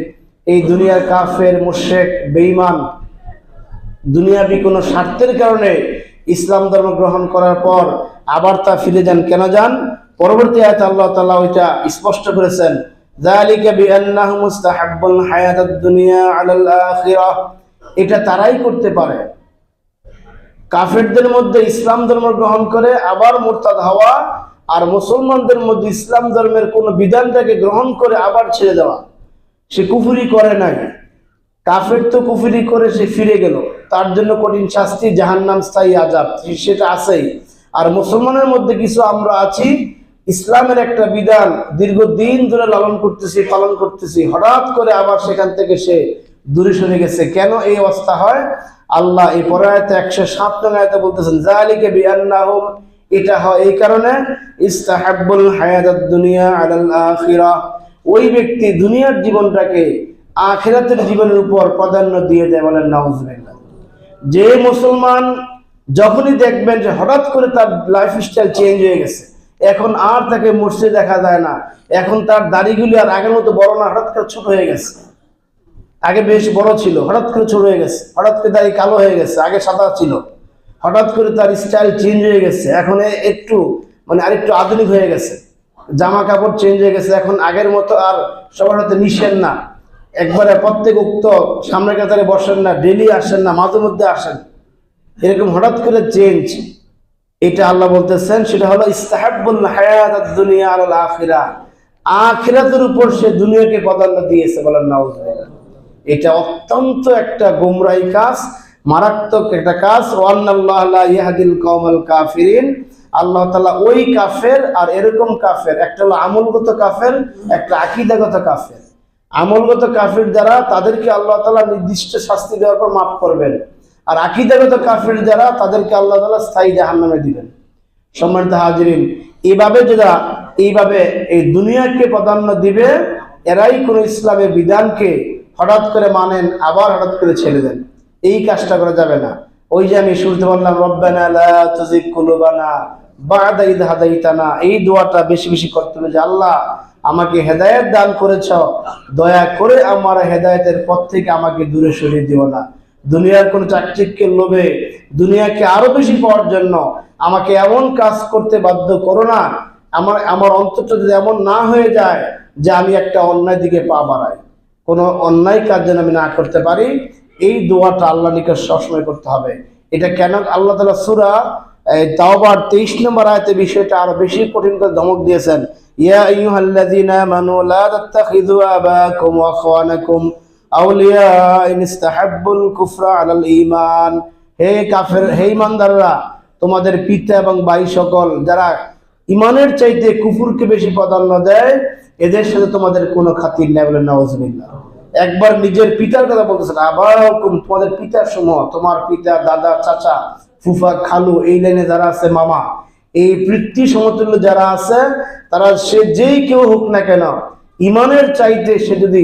Speaker 1: এই দুনিয়ার কাফের, মুশরিক, বেঈমান দুনিয়াবি কোনো স্বার্থের কারণে ইসলাম ধর্ম গ্রহণ করার পর আবার তা ফিরে যান। কেন যান? পরবর্তী আয়াতে আল্লাহ তাআলা ওইটা স্পষ্ট করেছেন, যালিকা বিআন্নাহু মুস্তাহাব্বুল হায়াতাদ দুনিয়া আলাল আখিরাহ। এটা তারাই করতে পারে, কাফেরদের মধ্যে ইসলাম ধর্ম গ্রহণ করে আবার মুরতাদ হওয়া, আর মুসলমানদের মধ্যে ইসলাম ধর্মের কোন বিধানটাকে গ্রহণ করে আবার ছেড়ে দেওয়া। সে কুফরি করে নাই, কাফের তো কুফরি করে সে ফিরে গেল, তার জন্য কঠিন শাস্তি, জাহান্নাম, স্থায়ী আযাব, সেটা আছেই। আর মুসলমানের মধ্যে কিছু আমরা আছি, ইসলামের একটা বিধান দীর্ঘদিন ধরে লালন করতেছি, পালন করতেছি, হঠাৎ করে আবার সেখান থেকে সে দূরে সরে গেছে। কেন এই অবস্থা হয়? আল্লাহ এই পরের আয়াতে 107 নং আয়াতে বলতেছেন, যালিকা বিআন্নাহুম, এটা হয় এই কারণে, ইস্তাহাব্বুল হায়াতাদ দুনিয়া আলাল আখিরাহ, ওই ব্যক্তি দুনিয়ার জীবনটাকে আখিরাতের জীবনের উপর প্রাধান্য দিয়ে দেয়। বলেন নাউজুবিল্লাহ। যে মুসলমান যখনই দেখবেন যে হঠাৎ করে তার লাইফস্টাইল চেঞ্জ হয়ে গেছে, এখন আর তাকে মসজিদে দেখা যায় না, এখন তার দাড়িগুলি আর আগের মতো বড় না, হঠাৎ করে ছোট হয়ে গেছে, আগে বেশ বড় ছিল, হঠাৎ করে ছোট হয়ে গেছে, হঠাৎ করে দাড়ি কালো হয়ে গেছে, আগে সাদা ছিল, হঠাৎ করে তার স্টাইল চেঞ্জ হয়ে গেছে, এখন একটু মানে আরেকটু আধুনিক হয়ে গেছে, জামা কাপড় চেঞ্জ হয়ে গেছে, এখন আগের মতো আর সবার সাথে মিশেন না, একবারে প্রত্যেক উক্ত সামনের কাতারে বসেন না, ডেলি আসেন না, মাঝে মধ্যে আসেন, এরকম হঠাৎ করে চেঞ্জ। এটা আল্লাহ বলতেছেন সেটা হলো ইস্তাহাব্বুল হায়াতাদ দুনিয়া আলাল আখিরাহ, আখিরাতের উপর সে দুনিয়াকে প্রাধান্য দিয়েছে, বলেন নাউজুবিল্লাহ। এটা অত্যন্ত একটা গোমরাহি কাজ, মারাত্মক একটা কাজ। ওয়ান্নাল্লাহা লা ইয়াহদিল কওমাল কাফিরিন, আল্লাহ তাআলা ওই কাফের আর এরকম কাফের, একটা হলো আমলগত কাফের, একটা আকীদাগত কাফের। আমলগত কাফের যারা, তাদেরকে আল্লাহ তাআলা নির্দিষ্ট শাস্তি দেওয়ার পর মাফ করবেন, আর আকীদাগত কাফের যারা, তাদেরকে আল্লাহ তাআলা স্থায়ী জাহান্নামে দিবেন। সম্মানিত হাজিরিন, এইভাবে এই দুনিয়াকে প্রাধান্য দিবে, এরাই কোন ইসলামের বিধানকে হঠাৎ করে মানেন, আবার হঠাৎ করে ছেড়ে দেন। এই কাজটা করা যাবে না। ওই যে আমি শুরুতে বললাম, রব্বানা লা তুযিগ কুলুবানা বা'দা ইয হাদাইতানা, এই দোয়াটা বেশি বেশি করতে হবে যে আল্লাহ আমাকে হেদায়েত দান করেছ, দয়া করে আমার হেদায়েতের পথ থেকে আমাকে দূরে সরিয়ে দিও না। দুনিয়ার কোন চাকচিক্যের লোভে, দুনিয়াকে আরো বেশি পাওয়ার জন্য আমাকে এমন কাজ করতে বাধ্য করো না, আমার অন্তরটা যদি এমন না হয়ে যায় যে আমি একটা অন্যায় দিকে পা বাড়াই, কোনো অন্যায় কাজ যেন আমি না করতে পারি। এই দোয়াটা আল্লাহর নিকট সবসময় করতে হবে। এটা কেন আল্লাহ তাআলা সূরা তাওবার 23 নম্বর আয়াতে বিষয়টা আরো বেশি কঠিন করে ধমক দিয়েছেন। ইয়া আইয়ুহাল্লাযীনা আমানু লা তাত্তাখিযু আবাকুম ওয়া আখওয়ানাকুম আউলিয়া ইন ইসতাহাব্বুল কুফরা আলাল ঈমান, হে কাফের, হে ঈমানদাররা, তোমাদের পিতা এবং ভাই সকল যারা ঈমানের চাইতে কুফরকে বেশি প্রাধান্য দেয়, এদের সাথে তোমাদের কোনো খাতির নেই, বলে নাউজুবিল্লাহ। একবার নিজের পিতার কথা বলতেছেন, আবার তোমাদের পিতার সমূহ, তোমার পিতা, দাদা, চাচা, ফুফা, খালু, এই লাইনে যারা আছে, মামা, এই পিতৃ সমতুল্য যারা আছে, তারা সে যেই কেউ হোক না কেন, ইমানের চাইতে সে যদি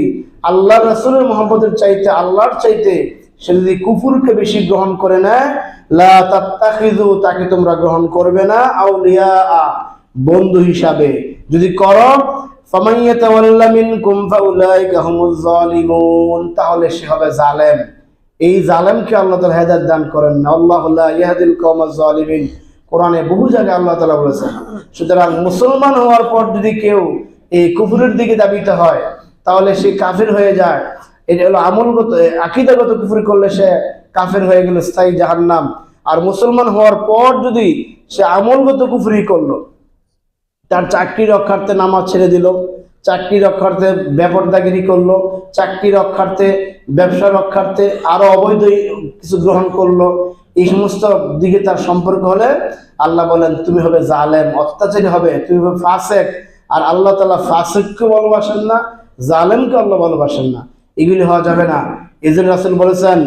Speaker 1: আল্লাহ রাসূলের মহব্বতের চাইতে, আল্লাহর চাইতে সে যদি কুফুরকে বেশি গ্রহণ করে নেয়, লা তাত্তাখিযু, তাকে তোমরা গ্রহণ করবে না, আউলিয়া, বন্ধু হিসাবে। যদি করো, ফামান ইয়াতাওয়াল্লা মিনকুম ফাউলাইকা হুমুজ জালিমুন, তাহলে সে হবে জালেম। এই জালেমকে আল্লাহ তাআলা হেদায়েত দান করেন না। আল্লাহু লা ইয়াহদিল কওমাজ জালিমিন, কোরআনে বহু জায়গায় আল্লাহ তাআলা বলেছেন। সুতরাং মুসলমান হওয়ার পর যদি কেউ এই কুফরের দিকে ধাবিত হয়, তাহলে সে কাফের হয়ে যায়। এটা হলো আমলগত, আকীদাগত কুফর করলে সে কাফের হয়ে গেল, স্থায়ী জাহান্নাম। আর মুসলমান হওয়ার পর যদি সে আমলগত কুফরি করলো, তার চাকরি রক্ষার্থে নামাজ ছেড়ে দিল, চাকরি রক্ষার্থে বেপরদাগিরি করলো, চাকরি রক্ষার্থে, ব্যবসা রক্ষার্থে আরো অবৈধ কিছু গ্রহণ করলো, এই সমস্ত দিকে তার সম্পর্ক হলে আল্লাহ বলেন তুমি হবে জালেম, অত্যাচারী হবে, তুমি হবে ফাসেক। আর আল্লাহ তাআলা ফাসেককে ভালোবাসেন না, জালেমকে আল্লাহ ভালোবাসেন না। এগুলি হওয়া যাবে না। এজন্য রাসূল বলেছেন,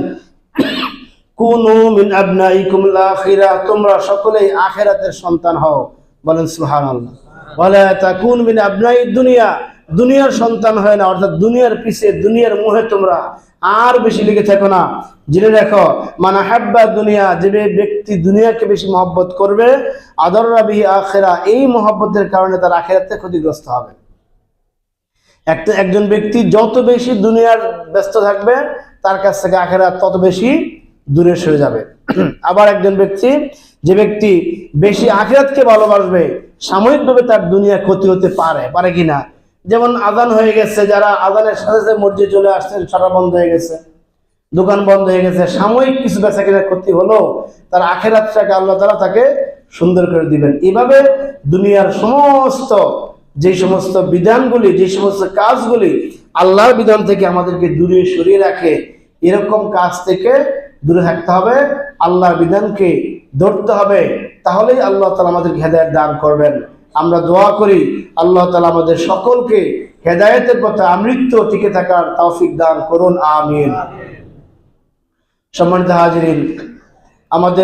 Speaker 1: কুনু মিন আবনাইকুমুল আখিরাহ, তোমরা সকলেই আখিরাতের সন্তান হও, বলেন সুবহানাল্লাহ। ওয়ালা তাকুন মিন আবনাইদ দুনিয়া, দুনিয়ার সন্তান হয় না, অর্থাৎ দুনিয়ার পিছে, দুনিয়ার মোহে তোমরা আর বেশি লেগে থাকো না। জেনে রাখো, মান আহাব্বা দুনিয়া, যে ব্যক্তি দুনিয়াকে বেশি মহব্বত করবে, আদররা বিহি আখিরা, এই মহব্বতের কারণে তার আখিরাতে ক্ষতিগ্রস্ত হবে। একজন ব্যক্তি যত বেশি দুনিয়ার ব্যস্ত থাকবে, তার কাছ থেকে আখিরাত তত বেশি দূরে সরে যাবে। আবার একজন ব্যক্তি, যে ব্যক্তি বেশি আখিরাতকে ভালোবাসবে, সাময়িকভাবে তার দুনিয়া ক্ষতি হতে পারে কিনা। যেমন আজান হয়ে গেছে, যারা আজানের সাথে সাথে মসজিদে চলে আসছেন, সারা বন্ধ হয়ে গেছে, দোকান বন্ধ হয়ে গেছে, সাময়িক কিছু বেচা কেনার ক্ষতি হলো, তার আখিরাতটাকে আল্লাহ তাআলা তাকে সুন্দর করে দিবেন। এভাবে দুনিয়ার সমস্ত যে সমস্ত বিধানগুলি, যে সমস্ত কাজগুলি আল্লাহর বিধান থেকে আমাদেরকে দূরে সরিয়ে রাখে, এরকম কাজ থেকে দূরে থাকতে হবে, আল্লাহর বিধানকে ধরতে হবে, তাহলেই আল্লাহ তাআলা আমাদেরকে হেদায়েত দান করবেন। আমরা দোয়া করি আল্লাহ তাআলা আমাদের সকলকে হেদায়েতের পথে আমৃত্যু টিকে থাকার তৌফিক দান করুন, আমিন। সম্মানিত হাজিরিন, আমাদের